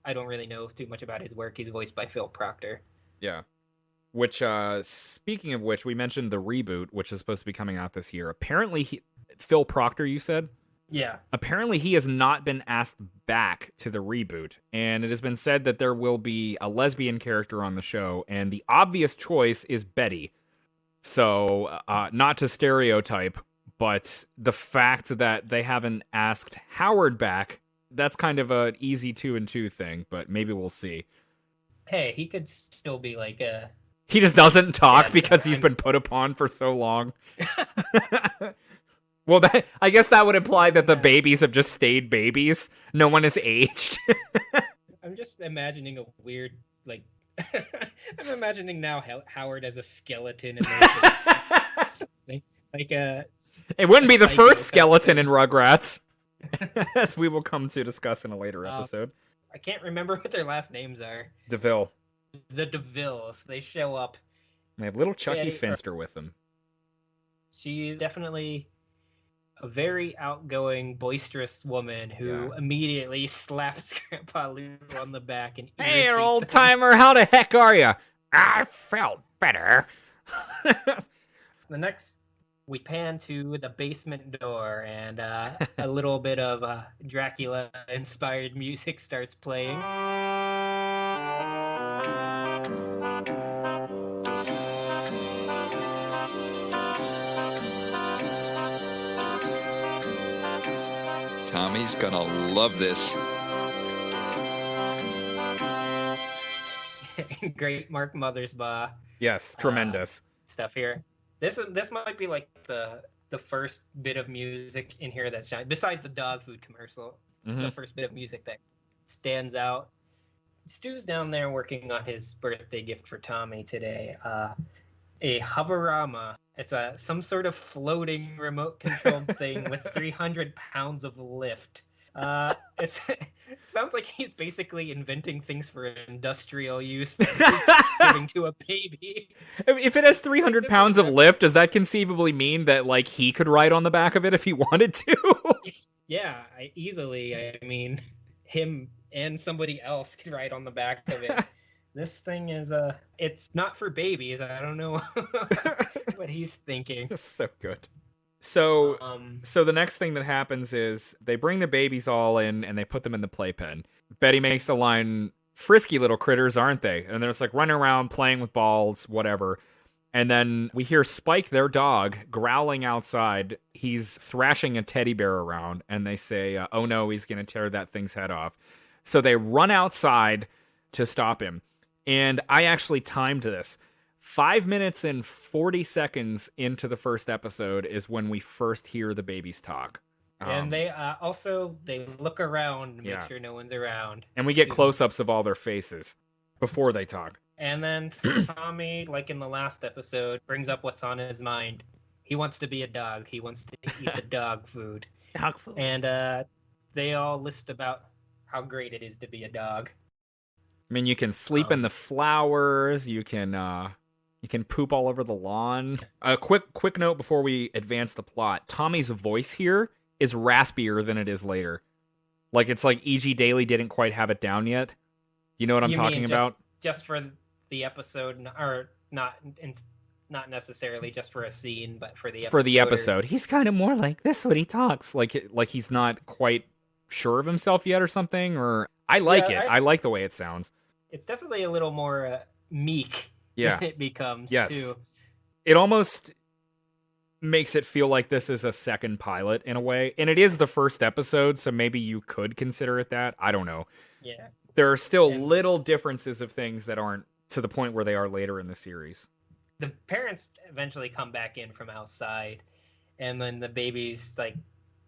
S2: I don't really know too much about his work. He's voiced by Phil Proctor.
S1: Yeah. Which, speaking of which, we mentioned the reboot, which is supposed to be coming out this year. Apparently, Phil Proctor, you said?
S2: Yeah.
S1: Apparently, he has not been asked back to the reboot, and it has been said that there will be a lesbian character on the show, and the obvious choice is Betty. So, not to stereotype, but the fact that they haven't asked Howard back, that's kind of an easy 2 and 2 thing, but maybe we'll see.
S2: Hey, he could still be like a...
S1: He just doesn't talk because he's been put upon for so long. Well, I guess that would imply that the babies have just stayed babies. No one has aged.
S2: I'm just imagining a weird, like... I'm imagining now Howard as a skeleton. And like a...
S1: It wouldn't be the first skeleton in Rugrats. As we will come to discuss in a later episode.
S2: I can't remember what their last names are.
S1: DeVille.
S2: The DeVilles. They show up.
S1: They have little Chucky Finster with them.
S2: She's definitely a very outgoing, boisterous woman who immediately slaps Grandpa Lou on the back and
S1: "Hey, old timer, how the heck are you? I felt better."
S2: The next, we pan to the basement door, and a little bit of Dracula-inspired music starts playing.
S5: Tommy's gonna love this.
S2: Great Mark Mothersbaugh.
S1: Yes, tremendous
S2: Stuff here. This might be like the first bit of music in here that shines. Besides the dog food commercial, the first bit of music that stands out. Stu's down there working on his birthday gift for Tommy today. A hoverama. It's some sort of floating remote controlled thing with 300 pounds of lift. It sounds like he's basically inventing things for industrial use that he's giving to a baby.
S1: If it has 300 pounds of lift, does that conceivably mean that like he could ride on the back of it if he wanted to?
S2: Yeah, easily. I mean, him and somebody else could ride on the back of it. This thing is it's not for babies. I don't know what he's thinking.
S1: That's so good. So the next thing that happens is they bring the babies all in and they put them in the playpen. Betty makes the line, "Frisky little critters, aren't they?" And they're just like running around playing with balls, whatever. And then we hear Spike, their dog, growling outside. He's thrashing a teddy bear around, and they say, "Oh no, he's going to tear that thing's head off." So they run outside to stop him. And I actually timed this. 5 minutes and 40 seconds into the first episode is when we first hear the babies talk.
S2: And they they look around to make sure no one's around.
S1: And we get close-ups of all their faces before they talk.
S2: And then Tommy, like in the last episode, brings up what's on his mind. He wants to be a dog. He wants to eat the dog food.
S1: Dog food.
S2: And they all list about how great it is to be a dog.
S1: I mean, you can sleep in the flowers. You can poop all over the lawn. A quick note before we advance the plot. Tommy's voice here is raspier than it is later. Like, it's like E.G. Daly didn't quite have it down yet. You know what I'm talking about?
S2: Just for the episode, or not necessarily just for a scene, but for the episode.
S1: For the episode. He's kind of more like this when he talks. Like he's not quite sure of himself yet or something, or... I like it. I like the way it sounds.
S2: It's definitely a little more meek than it becomes, too.
S1: It almost... makes it feel like this is a second pilot in a way. And it is the first episode, so maybe you could consider it that. I don't know.
S2: Yeah.
S1: There are still little differences of things that aren't to the point where they are later in the series.
S2: The parents eventually come back in from outside, and then the babies like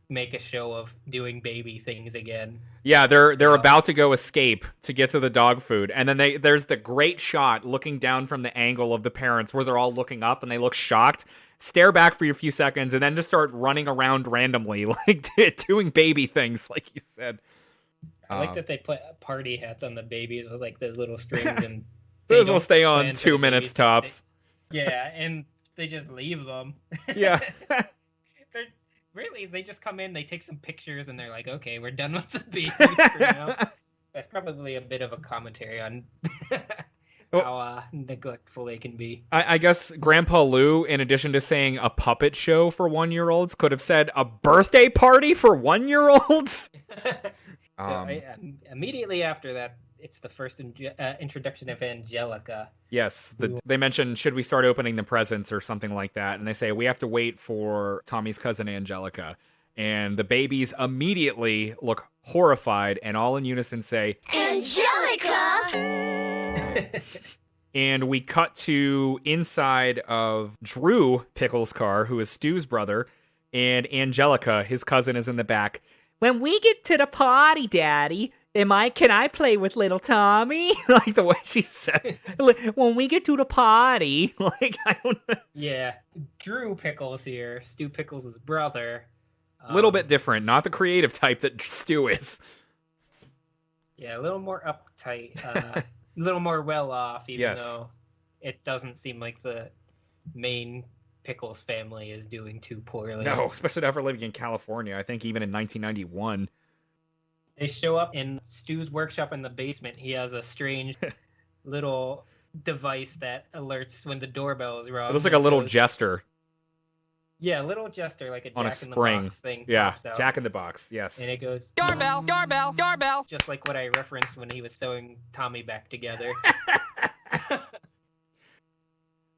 S2: make a show of doing baby things again.
S1: Yeah, they're about to go escape to get to the dog food, and then there's the great shot looking down from the angle of the parents where they're all looking up and they look shocked, stare back for a few seconds, and then just start running around randomly, like doing baby things, like you said.
S2: I like that they put party hats on the babies with like those little strings, and
S1: those will stay on 2 minutes tops.
S2: Yeah, and they just leave them.
S1: Yeah.
S2: They just come in, they take some pictures, and they're like, okay, we're done with the babies for now. That's probably a bit of a commentary on how neglectful they can be.
S1: I guess Grandpa Lou, in addition to saying a puppet show for 1-year-olds, could have said a birthday party for 1-year-olds.
S2: Immediately after that, it's the first introduction of Angelica.
S1: Yes, they mentioned, should we start opening the presents or something like that? And they say, we have to wait for Tommy's cousin Angelica. And the babies immediately look horrified and all in unison say,
S4: Angelica!
S1: And we cut to inside of Drew Pickles' car, who is Stu's brother, and Angelica, his cousin, is in the back. When we get to the party, Daddy, can I play with little Tommy? Like the way she said, when we get to the party, like, I don't know.
S2: Yeah, Drew Pickles here, Stu Pickles' brother.
S1: A little bit different, not the creative type that Stu is.
S2: Yeah, a little more uptight, a little more well off, even though it doesn't seem like the main Pickles family is doing too poorly.
S1: No, especially after living in California. I think even in 1991.
S2: They show up in Stu's workshop in the basement. He has a strange little device that alerts when the doorbell is rung.
S1: It looks like a little jester.
S2: Yeah, a little jester, like a
S1: on
S2: Jack
S1: a
S2: in the
S1: spring.
S2: Box thing.
S1: Yeah,
S2: pops out.
S1: Jack in the Box, yes.
S2: And it goes,
S4: Doorbell, doorbell, doorbell.
S2: just like what I referenced when he was sewing Tommy back together.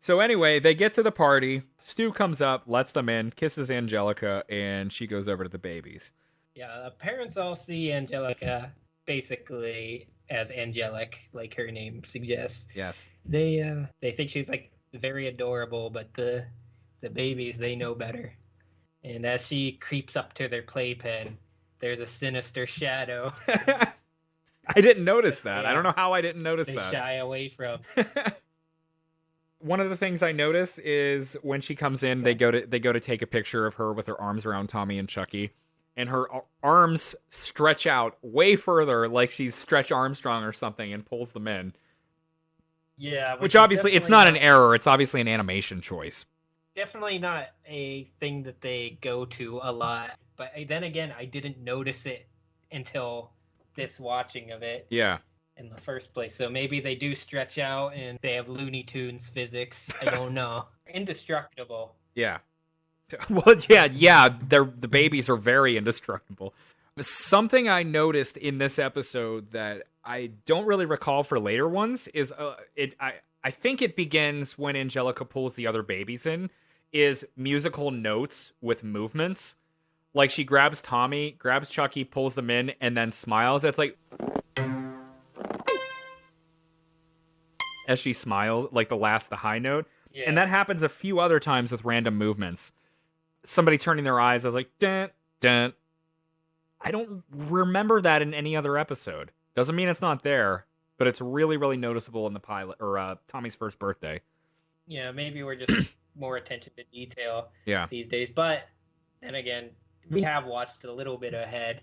S1: So anyway, they get to the party. Stu comes up, lets them in, kisses Angelica, and she goes over to the babies.
S2: Yeah, the parents all see Angelica basically as angelic, like her name suggests.
S1: Yes.
S2: They think she's like very adorable, but the babies, they know better. And as she creeps up to their playpen, there's a sinister shadow
S1: I didn't notice that. I don't know how I didn't notice
S2: they
S1: that.
S2: shy away from.
S1: One of the things I notice is when she comes in, they go to take a picture of her with her arms around Tommy and Chucky, and her arms stretch out way further, like she's Stretch Armstrong or something, and pulls them in.
S2: Yeah,
S1: which obviously it's not an error; it's obviously an animation choice.
S2: Definitely not a thing that they go to a lot. But then again, I didn't notice it until this watching of it.
S1: Yeah.
S2: In the first place. So maybe they do stretch out and they have Looney Tunes physics. I don't know. Indestructible.
S1: Yeah. Well, yeah. The babies are very indestructible. Something I noticed in this episode that I don't really recall for later ones is I think it begins when Angelica pulls the other babies in, is musical notes with movements. Like she grabs Tommy, grabs Chucky, pulls them in, and then smiles. It's like as she smiles, like the high note. Yeah. And that happens a few other times with random movements. Somebody turning their eyes, I was like, dun, dun. I don't remember that in any other episode. Doesn't mean it's not there, but it's really, really noticeable in the pilot, or Tommy's first birthday.
S2: Yeah, maybe we're just more attention to detail these days. But then again, we have watched a little bit ahead.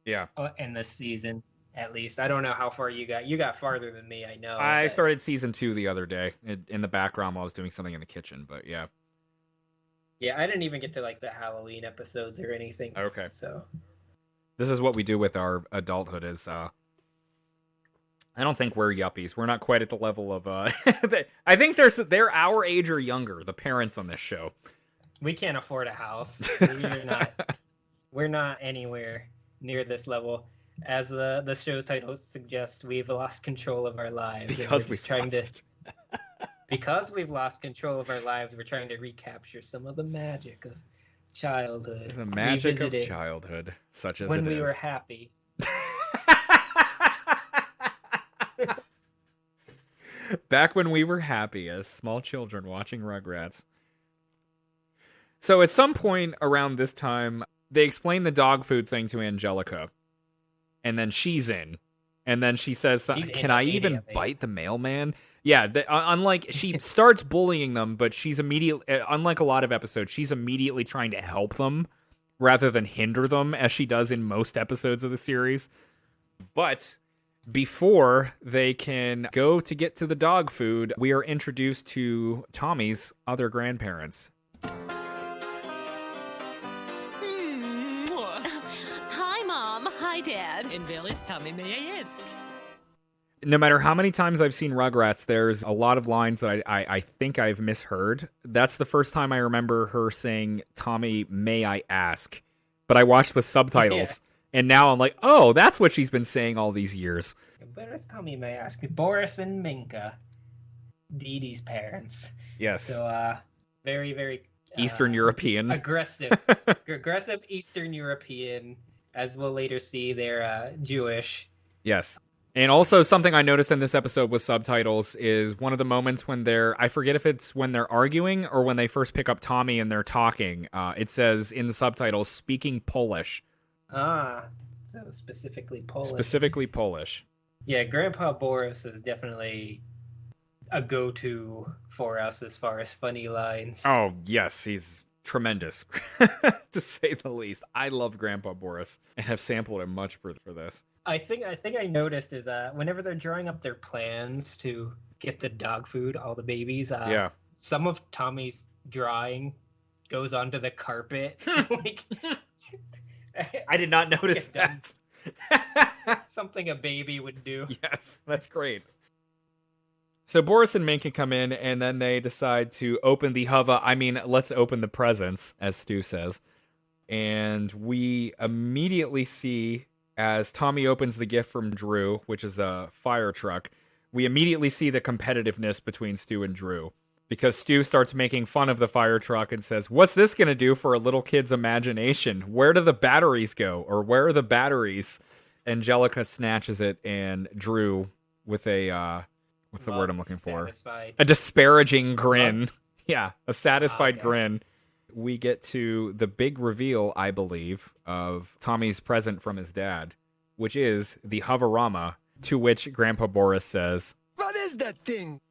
S1: Yeah.
S2: In this season. At least. I don't know how far you got. You got farther than me, I know.
S1: I started season 2 the other day in the background while I was doing something in the kitchen, but yeah.
S2: Yeah, I didn't even get to like the Halloween episodes or anything.
S1: Okay.
S2: So
S1: this is what we do with our adulthood is I don't think we're yuppies. We're not quite at the level of I think they're our age or younger, the parents on this show.
S2: We can't afford a house. We're not anywhere near this level. As the show's title suggests, we've lost control of our lives.
S1: Because
S2: we're trying to Because we've lost control of our lives, we're trying to recapture some of the magic of childhood.
S1: The magic of
S2: Revisit it
S1: childhood, such as
S2: when
S1: it
S2: we
S1: is.
S2: were happy.
S1: Back when we were happy as small children watching Rugrats. So at some point around this time, they explain the dog food thing to Angelica. And then she's in. And then she says, can I even bite the mailman? Yeah, unlike, she starts bullying them, but she's immediately, unlike a lot of episodes, she's immediately trying to help them rather than hinder them, as she does in most episodes of the series. But before they can go to get to the dog food, we are introduced to Tommy's other grandparents.
S5: Hi, Mom. Hi, Dad. And where is Tommy, may I ask?
S1: No matter how many times I've seen Rugrats, there's a lot of lines that I think I've misheard. That's the first time I remember her saying, Tommy, may I ask? But I watched with subtitles, and now I'm like, oh, that's what she's been saying all these years.
S2: Where is Tommy, may I ask? Boris and Minka, Dee Dee's parents.
S1: Yes.
S2: So, very, very...
S1: Eastern European.
S2: Aggressive Eastern European. As we'll later see, they're Jewish.
S1: Yes. And also something I noticed in this episode with subtitles is one of the moments when I forget if it's when they're arguing or when they first pick up Tommy and they're talking. It says in the subtitles, speaking Polish.
S2: Ah, so specifically Polish.
S1: Specifically Polish.
S2: Yeah, Grandpa Boris is definitely a go-to for us as far as funny lines.
S1: Oh, yes, he's tremendous, to say the least. I love Grandpa Boris and have sampled him much for this.
S2: I think I noticed is whenever they're drawing up their plans to get the dog food, all the babies, some of Tommy's drawing goes onto the carpet. Like,
S1: I did not notice that.
S2: Something a baby would do.
S1: Yes, that's great. So Boris and Minka come in, and then they decide to open the let's open the presents, as Stu says. And we immediately see, as Tommy opens the gift from Drew, which is a fire truck, we immediately see the competitiveness between Stu and Drew. Because Stu starts making fun of the fire truck and says, what's this going to do for a little kid's imagination? Where do the batteries go? Or where are the batteries? Angelica snatches it, and Drew, with a... what's the word I'm looking for?
S2: Satisfied.
S1: A disparaging grin. Yeah, a satisfied grin. We get to the big reveal, I believe, of Tommy's present from his dad, which is the Hoverama, to which Grandpa Boris says,
S4: What is that thing?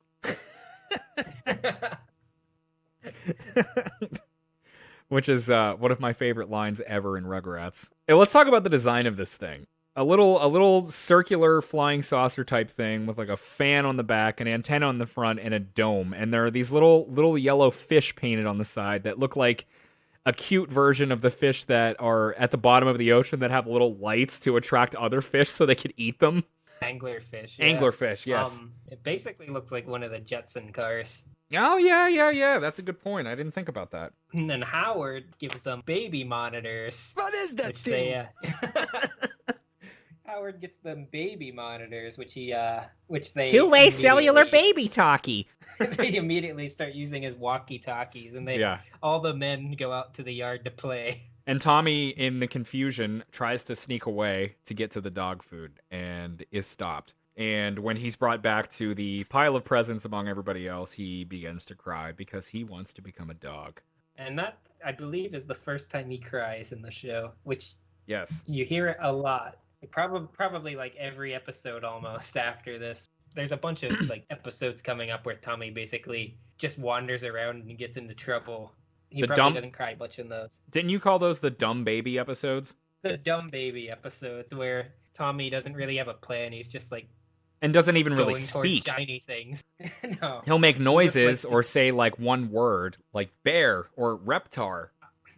S1: which is one of my favorite lines ever in Rugrats. Hey, let's talk about the design of this thing. A little circular flying saucer type thing with like a fan on the back, an antenna on the front, and a dome. And there are these little yellow fish painted on the side that look like a cute version of the fish that are at the bottom of the ocean that have little lights to attract other fish so they could eat them.
S2: Anglerfish.
S1: Yeah. Anglerfish, yes.
S2: It basically looks like one of the Jetson cars.
S1: Oh, yeah. That's a good point. I didn't think about that.
S2: And then Howard gives them baby monitors.
S4: What is that thing?
S2: Howard gets them baby monitors, which they
S1: two-way cellular baby talkie.
S2: They immediately start using as walkie-talkies, and all the men go out to the yard to play.
S1: And Tommy, in the confusion, tries to sneak away to get to the dog food and is stopped. And when he's brought back to the pile of presents among everybody else, he begins to cry because he wants to become a dog.
S2: And that, I believe, is the first time he cries in the show, which
S1: yes,
S2: you hear it a lot. Probably like every episode almost after this. There's a bunch of like episodes coming up where Tommy basically just wanders around and gets into trouble. He probably doesn't cry much in those.
S1: Didn't you call those the dumb baby episodes?
S2: The dumb baby episodes where Tommy doesn't really have a plan. He's just like...
S1: And doesn't even really speak.
S2: Shiny things. No.
S1: He'll make noises or say like one word, like bear or reptar.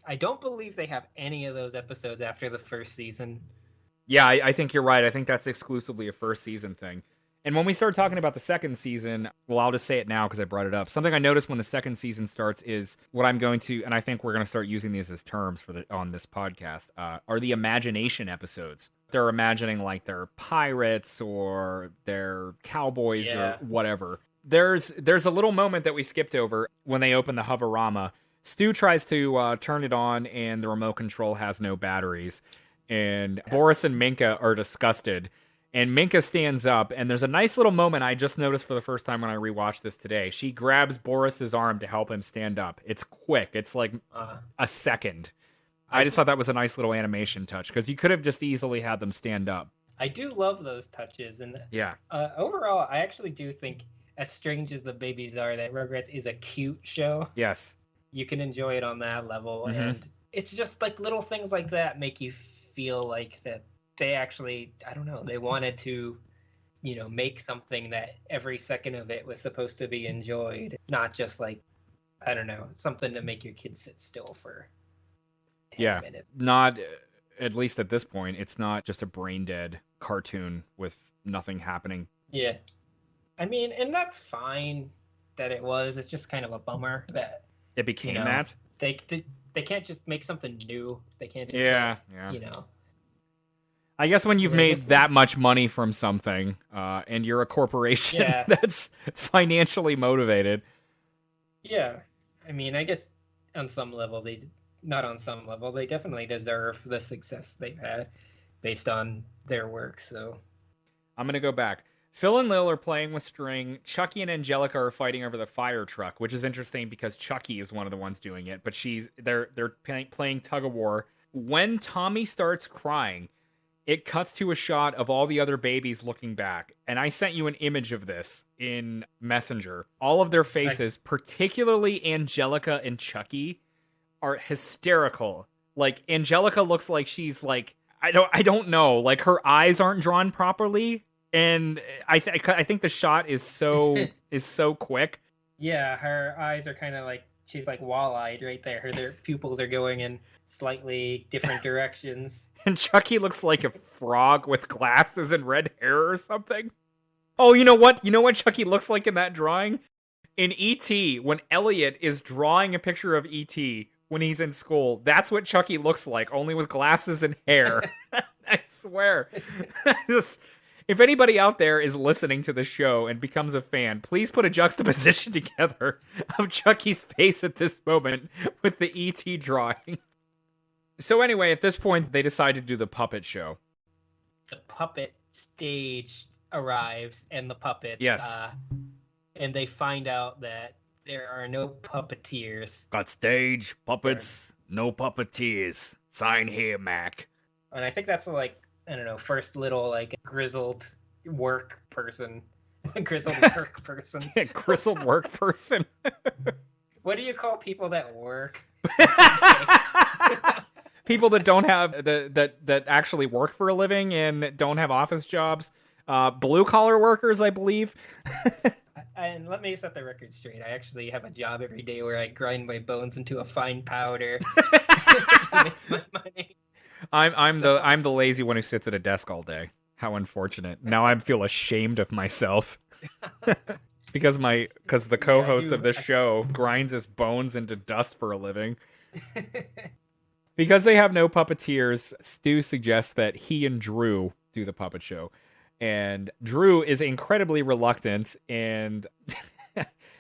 S2: I don't believe they have any of those episodes after the first season.
S1: Yeah, I think you're right. I think that's exclusively a first season thing. And when we start talking about the second season, well, I'll just say it now because I brought it up. Something I noticed when the second season starts is what I'm going to, and I think we're going to start using these as terms on this podcast, are the imagination episodes. They're imagining like they're pirates or they're cowboys or whatever. There's a little moment that we skipped over when they open the Hoverama. Stu tries to turn it on, and the remote control has no batteries. And Boris and Minka are disgusted. And Minka stands up, and there's a nice little moment I just noticed for the first time when I rewatched this today. She grabs Boris's arm to help him stand up. It's quick. It's like a second. I just thought that was a nice little animation touch, because you could have just easily had them stand up.
S2: I do love those touches. And
S1: Yeah.
S2: Overall, I actually do think, as strange as the babies are, that Rugrats is a cute show.
S1: Yes.
S2: You can enjoy it on that level.
S1: Mm-hmm.
S2: And it's just like little things like that make you feel like that they actually, I don't know, they wanted to, make something that every second of it was supposed to be enjoyed. Not just like, I don't know, something to make your kids sit still for 10 minutes.
S1: Not, at least at this point, it's not just a brain dead cartoon with nothing happening.
S2: Yeah. I mean, and that's fine that it was. It's just kind of a bummer that
S1: it became that.
S2: They can't just make something new. They can't just
S1: I guess when you've made that much money from something, and you're a corporation that's financially motivated.
S2: Yeah. I mean, I guess on some level, they definitely deserve the success they've had based on their work, so.
S1: I'm going to go back. Phil and Lil are playing with string. Chucky and Angelica are fighting over the fire truck, which is interesting because Chucky is one of the ones doing it, but they're playing tug of war. When Tommy starts crying, it cuts to a shot of all the other babies looking back. And I sent you an image of this in Messenger. All of their faces, particularly Angelica and Chucky, are hysterical. Like, Angelica looks like she's like, I don't know, like her eyes aren't drawn properly. And I think the shot is so quick.
S2: Yeah, her eyes are kind of like, she's like wall-eyed right there. Their pupils are going in slightly different directions.
S1: And Chucky looks like a frog with glasses and red hair or something. Oh, you know what? You know what Chucky looks like in that drawing? In E.T., when Elliot is drawing a picture of E.T. when he's in school, that's what Chucky looks like, only with glasses and hair. I swear. If anybody out there is listening to the show and becomes a fan, please put a juxtaposition together of Chucky's face at this moment with the E.T. drawing. So anyway, at this point, they decide to do the puppet show.
S2: The puppet stage arrives, and the puppets...
S1: Yes.
S2: And they find out that there are no puppeteers.
S1: Got stage, puppets, no puppeteers. Sign here, Mac.
S2: And I think that's like, I don't know, first little grizzled work person. Grizzled work person.
S1: Grizzled work person.
S2: What do you call people that work?
S1: People that don't have that actually work for a living and don't have office jobs. Blue collar workers, I believe.
S2: And let me set the record straight. I actually have a job every day where I grind my bones into a fine powder to make my money.
S1: I'm the lazy one who sits at a desk all day. How unfortunate. Now I feel ashamed of myself. because the co-host of this show grinds his bones into dust for a living. Because they have no puppeteers, Stu suggests that he and Drew do the puppet show. And Drew is incredibly reluctant, and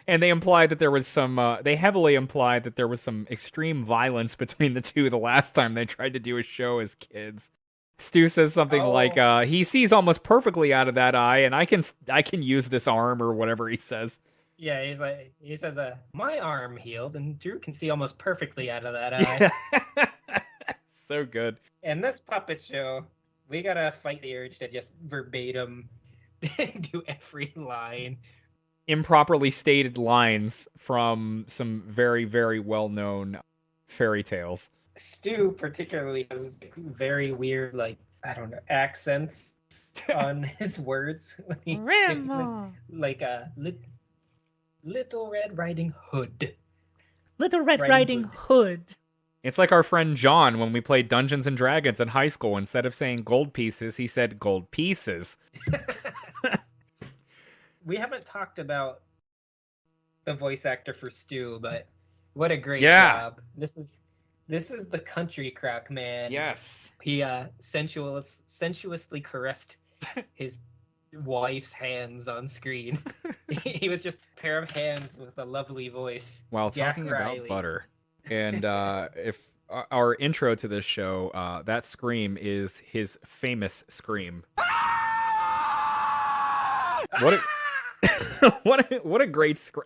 S1: and they implied that there was they heavily implied that there was some extreme violence between the two the last time they tried to do a show as kids. Stu says something like, he sees almost perfectly out of that eye, and I can use this arm, or whatever he says.
S2: Yeah, he says, my arm healed, and Drew can see almost perfectly out of that eye.
S1: So good.
S2: And this puppet show, we gotta fight the urge to just verbatim do every line.
S1: Improperly stated lines from some very, very well-known fairy tales.
S2: Stu particularly has very weird, I don't know, accents on his words. Like a Little Red Riding Hood.
S1: Little Red Riding Hood. It's like our friend John when we played Dungeons and Dragons in high school. Instead of saying gold pieces, he said gold pieces.
S2: We haven't talked about the voice actor for Stu, but what a great job. This is the country crock man.
S1: Yes.
S2: He sensuously caressed his wife's hands on screen. He was just a pair of hands with a lovely voice.
S1: While
S2: Jack
S1: talking
S2: Riley.
S1: about butter. And if our intro to this show, that scream is his famous scream. What a, what a great scream.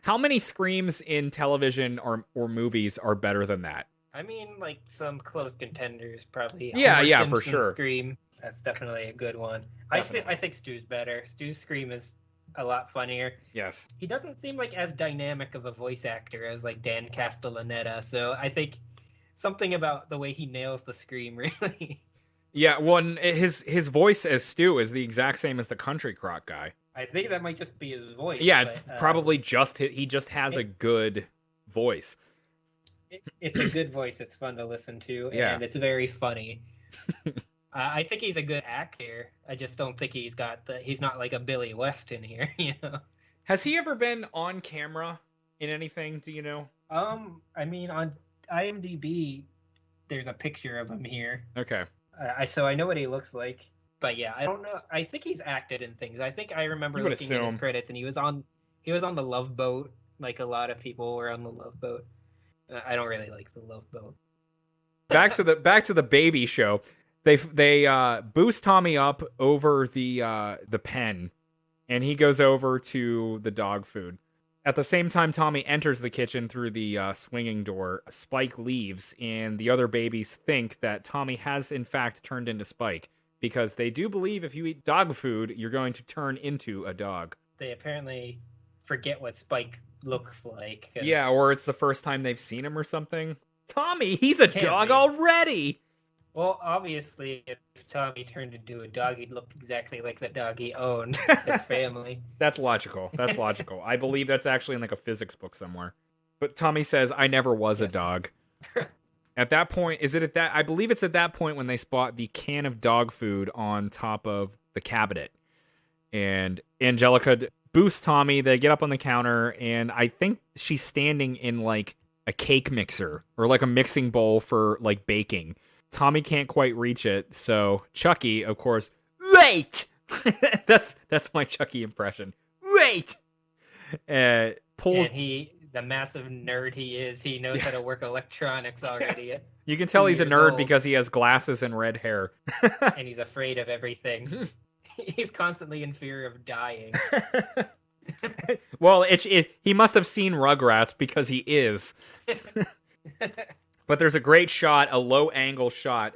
S1: How many screams in television or movies are better than that?
S2: I mean, like some close contenders probably.
S1: Yeah,
S2: Homer
S1: yeah,
S2: Simpson
S1: for sure.
S2: Scream. That's definitely a good one. I think Stu's better. Stu's scream is a lot funnier.
S1: Yes.
S2: He doesn't seem like as dynamic of a voice actor as like Dan Castellaneta, so I think something about the way he nails the scream really.
S1: Yeah, well, his voice as Stu is the exact same as the Country Crock guy.
S2: I think that might just be his voice.
S1: Yeah, it's
S2: but,
S1: probably just he just has a good voice.
S2: It's a good voice. It's fun to listen to,
S1: Yeah.
S2: and it's very funny. I think he's a good actor. I just don't think he's not like a Billy Weston here, you know.
S1: Has he ever been on camera in anything? Do you know?
S2: I mean, on IMDb, there's a picture of him here.
S1: Okay.
S2: So I know what he looks like, but yeah, I don't know. I think he's acted in things. I think I remember
S1: You would
S2: looking at his
S1: assume.
S2: credits, and he was on the Love Boat. Like a lot of people were on the Love Boat. I don't really like the Love Boat.
S1: Back to the baby show. They boost Tommy up over the pen, and he goes over to the dog food. At the same time, Tommy enters the kitchen through the swinging door. Spike leaves, and the other babies think that Tommy has, in fact, turned into Spike, because they do believe if you eat dog food, you're going to turn into a dog.
S2: They apparently forget what Spike looks like. 'Cause
S1: Yeah, or it's the first time they've seen him or something. Tommy, he's a
S2: Can't
S1: dog
S2: be.
S1: already!
S2: Well, obviously, if Tommy turned into a dog, he'd look exactly like the dog he owned, his family.
S1: That's logical. That's logical. I believe that's actually in like a physics book somewhere. But Tommy says, I never was a dog. At that point, I believe it's at that point when they spot the can of dog food on top of the cabinet. And Angelica boosts Tommy. They get up on the counter, and I think she's standing in like a cake mixer or like a mixing bowl for like baking. Tommy can't quite reach it, so Chucky, of course, wait! That's my Chucky impression. Wait! Pulls.
S2: And the massive nerd he is, he knows how to work electronics already.
S1: You can tell he's a
S2: 2
S1: nerd
S2: years old.
S1: because he has glasses and red hair.
S2: And he's afraid of everything. He's constantly in fear of dying.
S1: Well, he must have seen Rugrats because he is. But there's a great shot, a low-angle shot,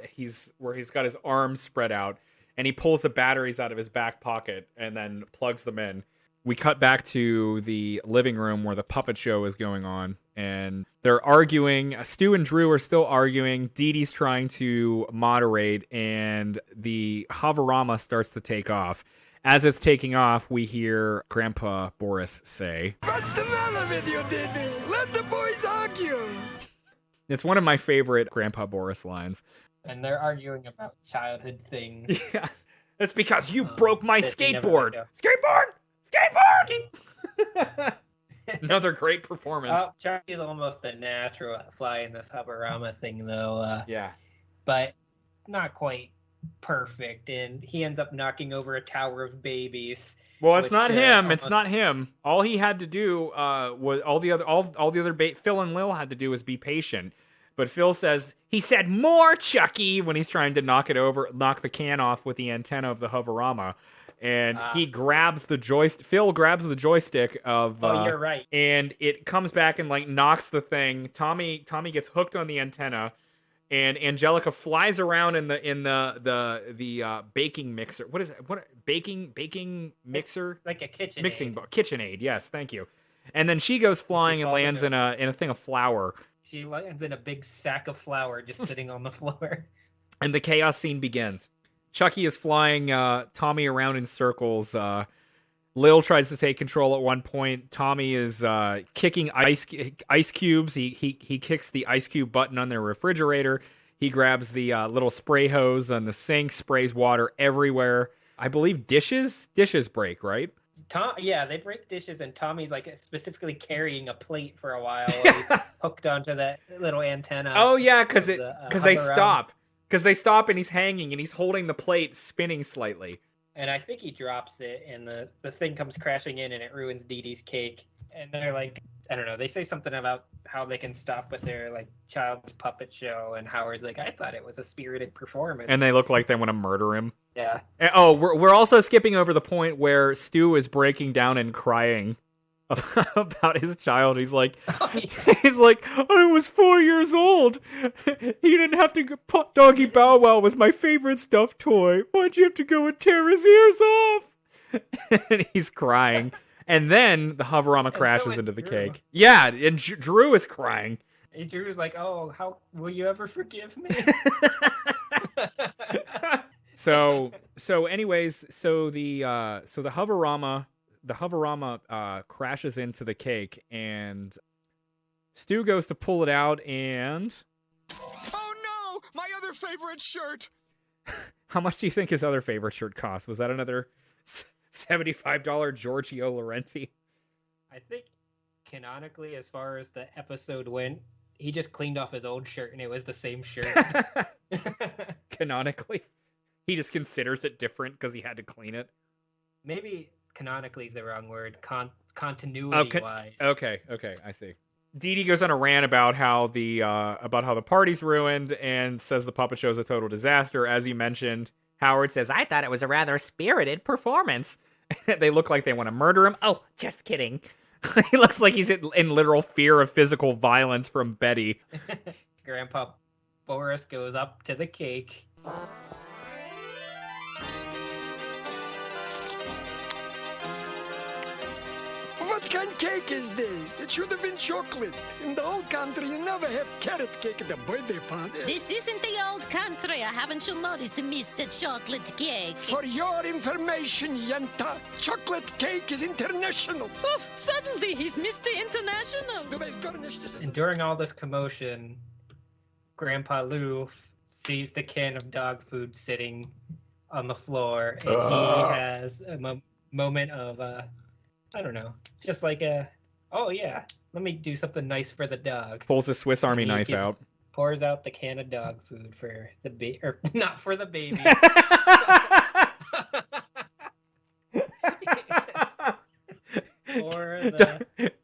S1: where he's got his arms spread out, and he pulls the batteries out of his back pocket and then plugs them in. We cut back to the living room where the puppet show is going on, and they're arguing. Stu and Drew are still arguing. Dee Dee's trying to moderate, and the hoverama starts to take off. As it's taking off, we hear Grandpa Boris say,
S4: What's the matter with you, Didi? Let the boys argue.
S1: it's one of my favorite Grandpa Boris lines.
S2: And they're arguing about childhood things.
S1: Yeah, it's because you broke my
S2: that he never
S1: skateboard.
S2: let
S1: Skateboard! Another great performance.
S2: Chucky's almost a natural at flying this hoverama thing, though.
S1: Yeah.
S2: But not quite perfect, and he ends up knocking over a tower of babies.
S1: Well, it's
S2: which,
S1: not him. It's
S2: almost-
S1: not him. All he had to do was all the other Phil and Lil had to do was be patient. But Phil says he said more, Chucky, when he's trying to knock the can off with the antenna of the hoverama, and he grabs the joystick. Phil grabs the joystick of.
S2: You're right.
S1: And it comes back and like knocks the thing. Tommy gets hooked on the antenna. And Angelica flies around in the baking mixer. What is it? What baking mixer?
S2: Like a kitchen
S1: Mixing
S2: aid.
S1: bowl. KitchenAid. Yes, thank you. And then she goes flying and
S2: falls
S1: lands in
S2: into
S1: a thing of flour.
S2: She lands in a big sack of flour just sitting on the floor.
S1: And the chaos scene begins. Chucky is flying Tommy around in circles. Lil tries to take control at one point. Tommy is kicking ice cubes. He kicks the ice cube button on their refrigerator. He grabs the little spray hose on the sink, sprays water everywhere. I believe dishes break, right?
S2: They break dishes, and Tommy's like specifically carrying a plate for a while he's hooked onto that little antenna.
S1: Oh yeah, because they
S2: hover
S1: stop. Because they stop and he's hanging and he's holding the plate spinning slightly.
S2: and I think he drops it, and the thing comes crashing in, and it ruins Dee Dee's cake. And they're like, I don't know, they say something about how they can stop with their like child's puppet show, and Howard's like, I thought it was a spirited performance.
S1: And they look like they want to murder him.
S2: Yeah.
S1: And, oh, we're also skipping over the point where Stu is breaking down and crying about his child. He's like, I was 4 years old. He didn't have to Doggy Bow Wow was my favorite stuffed toy. Why'd you have to go and tear his ears off? And he's crying. And then the Hoverama crashes into the cake. Yeah, and Drew is crying.
S2: And Drew is like, oh, how will you ever forgive me?
S1: So anyways, the Hoverama crashes into the cake, and Stu goes to pull it out, and
S4: Oh no! My other favorite shirt!
S1: how much do you think his other favorite shirt cost? Was that another $75 Giorgio Laurenti?
S2: I think canonically, as far as the episode went, he just cleaned off his old shirt and it was the same shirt.
S1: Canonically, he just considers it different because he had to clean it.
S2: Maybe canonically is the wrong word. Continuity wise.
S1: Okay, I see. Dee Dee goes on a rant about how the party's ruined and says the puppet show's a total disaster. As you mentioned, Howard says, I thought it was a rather spirited performance. They look like they want to murder him. Oh, just kidding. He looks like he's in literal fear of physical violence from Betty.
S2: Grandpa Boris goes up to the cake.
S4: What kind of cake is this? It should have been chocolate. In the old country, you never have carrot cake at the birthday party.
S5: This isn't the old country. Haven't you noticed, Mr. Chocolate Cake?
S4: For your information, Yenta, chocolate cake is international.
S5: Oh, suddenly he's Mr. International.
S2: And during all this commotion, Grandpa Lou sees the can of dog food sitting on the floor, and he has a moment of, I don't know, just like oh yeah, let me do something nice for the dog.
S1: Pulls a Swiss Army knife out.
S2: Pours out the can of dog food for the or not for the babies.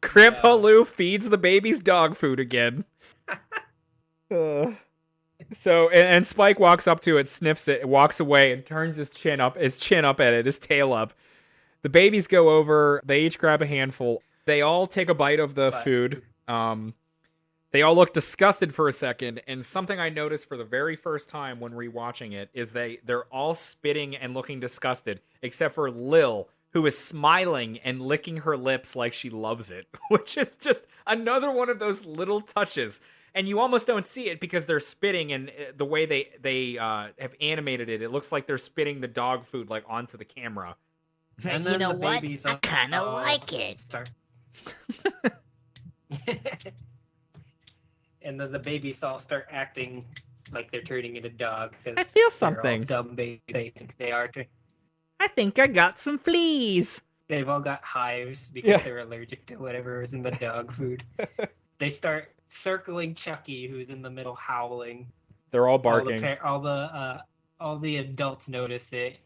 S1: Grandpa Lou feeds the babies dog food again. So and Spike walks up to it, sniffs it, walks away, and turns his chin up at it, his tail up. The babies go over. They each grab a handful. They all take a bite of the food. They all look disgusted for a second. And something I noticed for the very first time when rewatching it is they're all spitting and looking disgusted, except for Lil, who is smiling and licking her lips like she loves it, which is just another one of those little touches. And you almost don't see it because they're spitting, and the way they have animated it, it looks like they're spitting the dog food like onto the camera.
S5: And you know what? I kind of like it.
S2: And then the babies all start acting like they're turning into dogs.
S1: I feel something.
S2: Dumb babies they think they are.
S1: I think I got some fleas.
S2: They've all got hives because they're allergic to whatever is in the dog food. They start circling Chucky, who's in the middle howling.
S1: They're all barking.
S2: All the adults notice it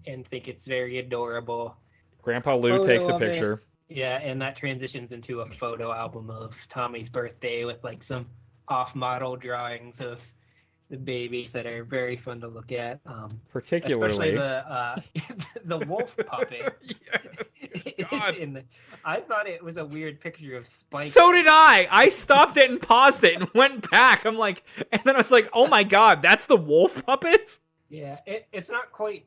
S2: and think it's very adorable.
S1: Grandpa Lou takes a picture.
S2: Yeah, and that transitions into a photo album of Tommy's birthday with like some off-model drawings of the babies that are very fun to look at.
S1: Particularly
S2: especially the wolf puppet.
S1: God.
S2: I thought it was a weird picture of Spike.
S1: So did I. I stopped it and paused it and went back. I'm like, and then I was like, oh my God, that's the wolf puppet?
S2: Yeah, it's not quite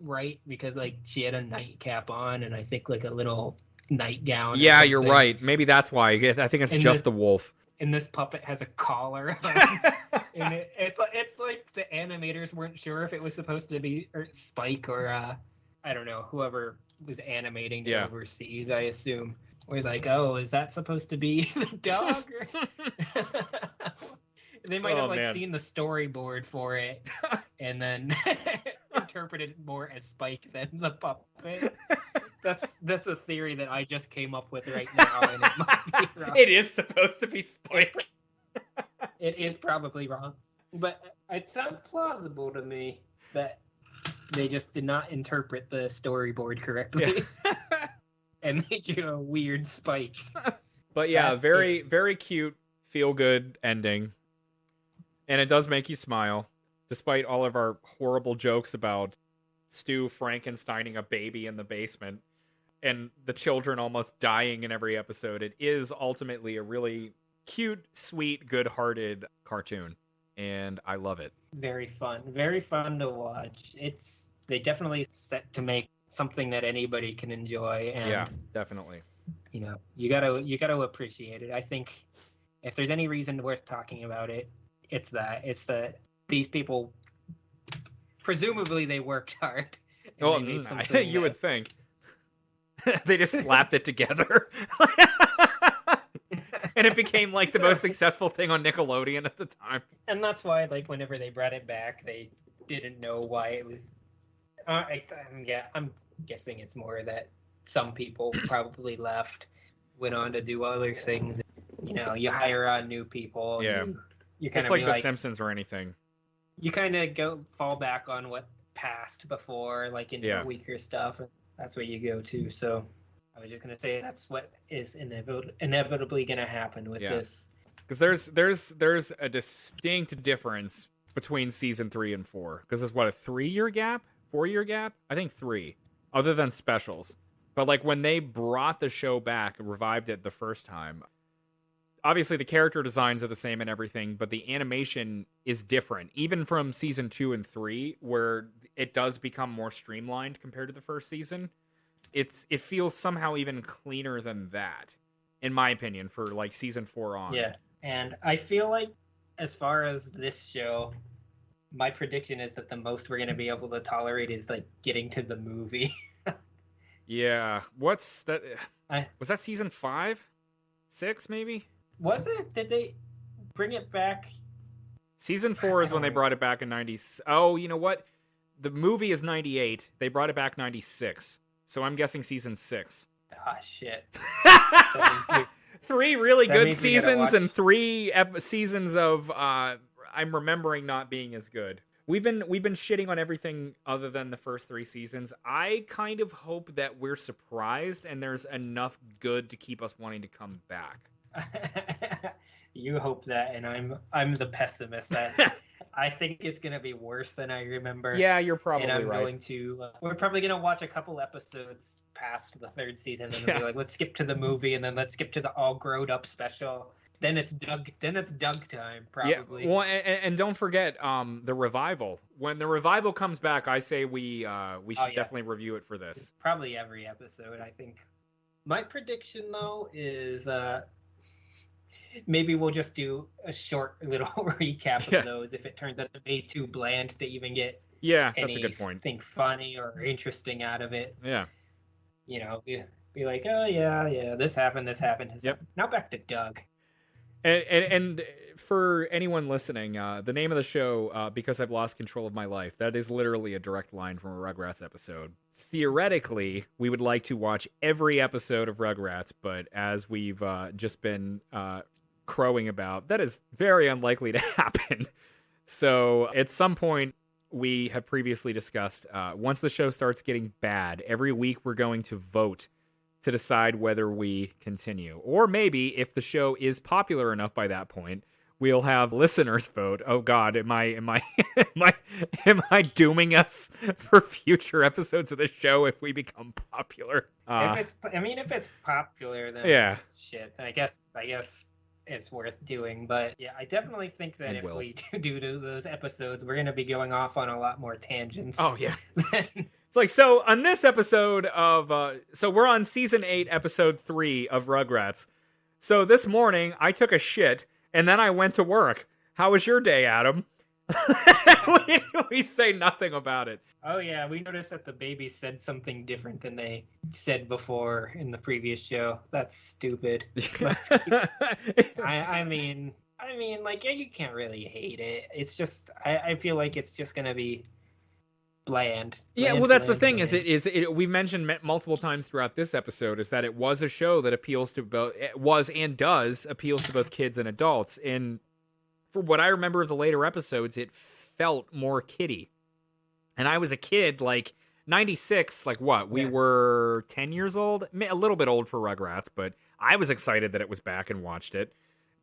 S2: right because like she had a nightcap on and I think like a little nightgown.
S1: Yeah, you're right. Maybe that's why. I think it's just the wolf.
S2: And this puppet has a collar on. And it's like the animators weren't sure if it was supposed to be Spike or I don't know, whoever was animating it overseas, I assume. We're like, oh, is that supposed to be the dog? They might have seen the storyboard for it and then interpreted it more as Spike than the puppet. That's a theory that I just came up with right now, and it might be wrong.
S1: It is supposed to be Spike.
S2: It is probably wrong, but it sounds plausible to me that They just did not interpret the storyboard correctly. And made you a weird spike.
S1: But yeah, very cute, feel-good ending. And it does make you smile, despite all of our horrible jokes about Stu Frankensteining a baby in the basement and the children almost dying in every episode. It is ultimately a really cute, sweet, good-hearted cartoon, and I love it.
S2: Very fun to watch. They definitely set to make something that anybody can enjoy, and
S1: yeah, definitely.
S2: You know, you gotta appreciate it. I think if there's any reason worth talking about it, it's that these people, presumably they worked hard.
S1: Well, you would think. They just slapped it together. And it became like the most successful thing on Nickelodeon at the time.
S2: And that's why, like, whenever they brought it back, they didn't know why it was. I'm guessing it's more that some people probably left, went on to do other things. You know, you hire on new people.
S1: Yeah.
S2: You kind
S1: it's
S2: of
S1: like The Simpsons or anything.
S2: You kind of fall back on what passed before, like in weaker stuff. And that's what you go to. So I was just gonna say that's what is inevitably gonna happen with this.
S1: Because there's a distinct difference between season 3 and 4. Because there's what, a 3-year gap, 4-year gap? I think 3, other than specials. But like when they brought the show back and revived it the first time, obviously the character designs are the same and everything, but the animation is different, even from season 2 and 3, where it does become more streamlined compared to the first season. It feels somehow even cleaner than that, in my opinion, for like season 4 on.
S2: Yeah, and I feel like as far as this show, my prediction is that the most we're going to be able to tolerate is like getting to the movie.
S1: Yeah, what's that? Was that season 5? 6 maybe?
S2: Was it? Did they bring it back?
S1: Season 4 is when they brought it back in 90. Oh, you know what? The movie is 98. They brought it back 96. So I'm guessing season 6.
S2: Ah, shit.
S1: 3 really good seasons and 3 seasons of I'm remembering not being as good. We've been shitting on everything other than the first 3 seasons. I kind of hope that we're surprised and there's enough good to keep us wanting to come back.
S2: You hope that, and I'm the pessimist. I think it's gonna be worse than I remember.
S1: Yeah, you're probably right.
S2: And I'm going to. We're probably gonna watch a couple episodes past the 3rd season, and then be like, let's skip to the movie, and then let's skip to the all grown up special. Then it's Doug time, probably.
S1: Yeah. Well, and don't forget the revival. When the revival comes back, I say we should definitely review it for this.
S2: Probably every episode, I think. My prediction though is maybe we'll just do a short little recap of those if it turns out to be too bland to even get
S1: that's a good point.
S2: Anything funny or interesting out of it.
S1: Yeah.
S2: You know, be like, oh yeah, this happened.
S1: Yep.
S2: Now back to Doug.
S1: And for anyone listening, the name of the show, Because I've Lost Control of My Life, that is literally a direct line from a Rugrats episode. Theoretically, we would like to watch every episode of Rugrats, but as we've just been crowing about, that is very unlikely to happen. So at some point, we have previously discussed, once the show starts getting bad, every week we're going to vote to decide whether we continue. Or maybe, if the show is popular enough by that point, we'll have listeners vote. Oh God, am I dooming us for future episodes of the show if we become popular?
S2: If it's popular, then shit. I guess it's worth doing. But yeah, I definitely think that if we do those episodes, we're gonna be going off on a lot more tangents.
S1: Oh yeah. Like, so on this episode of, so we're on season 8, episode 3 of Rugrats. So this morning I took a shit and then I went to work. How was your day, Adam? we say nothing about it.
S2: Oh yeah, we noticed that the baby said something different than they said before in the previous show. That's stupid. I mean, like, you can't really hate it. It's just, I feel like it's just gonna be bland.
S1: Yeah, well, that's the thing. Is we mentioned multiple times throughout this episode is that it was a show that appeals to both, appeals to both kids and adults. And for what I remember of the later episodes, it felt more kiddie. And I was a kid, like, 96, like what? We were 10 years old? A little bit old for Rugrats, but I was excited that it was back and watched it.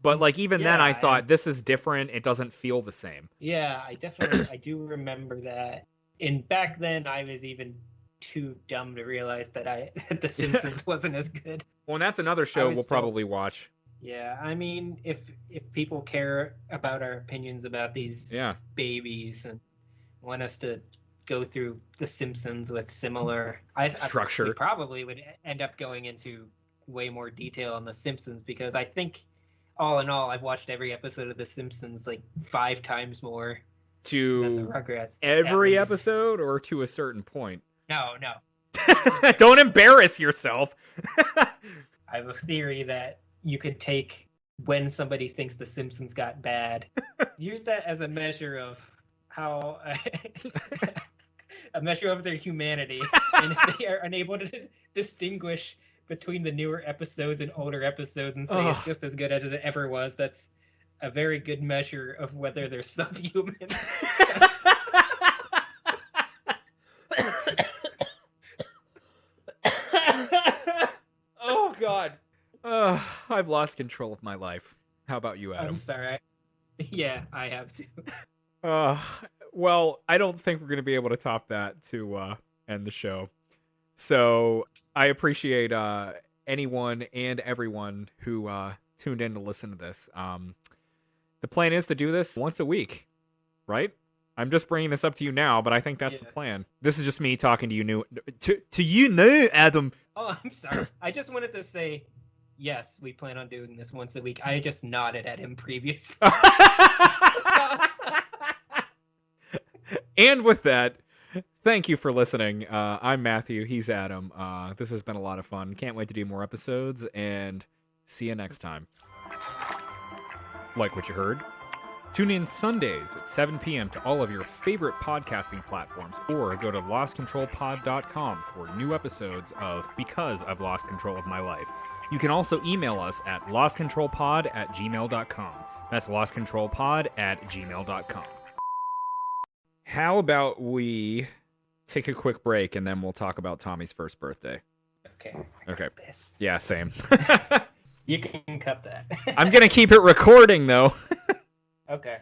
S1: But, like, even then I thought, this is different. It doesn't feel the same.
S2: Yeah, I do remember that. And back then, I was even too dumb to realize that The Simpsons wasn't as good.
S1: Well, and that's another show we'll probably watch.
S2: Yeah, I mean, if people care about our opinions about these babies and want us to go through The Simpsons with similar structure, we probably would end up going into way more detail on The Simpsons, because I think all in all, I've watched every episode of The Simpsons like 5 times more than the Rugrats.
S1: Every episode, or to a certain point?
S2: No.
S1: Don't embarrass yourself.
S2: I have a theory that you could take when somebody thinks The Simpsons got bad, use that as a measure of how a measure of their humanity, and if they are unable to distinguish between the newer episodes and older episodes and say it's just as good as it ever was, that's a very good measure of whether they're subhuman.
S1: Oh, God. I've lost control of my life. How about you, Adam?
S2: I'm sorry. Yeah, I have to.
S1: Well, I don't think we're going to be able to top that to end the show. So I appreciate anyone and everyone who tuned in to listen to this. The plan is to do this once a week, right? I'm just bringing this up to you now, but I think that's the plan. This is just me talking to you, Adam.
S2: Oh, I'm sorry. I just wanted to say, yes, we plan on doing this once a week. I just nodded at him previously.
S1: And with that, thank you for listening. I'm Matthew. He's Adam. This has been a lot of fun. Can't wait to do more episodes, and see you next time. Like what you heard? Tune in Sundays at 7 p.m. to all of your favorite podcasting platforms, or go to lostcontrolpod.com for new episodes of Because I've Lost Control of My Life. You can also email us at lostcontrolpod@gmail.com. That's lostcontrolpod@gmail.com. How about we take a quick break, and then we'll talk about Tommy's first birthday. Okay. Yeah, same.
S2: You can cut that.
S1: I'm going to keep it recording, though.
S2: Okay.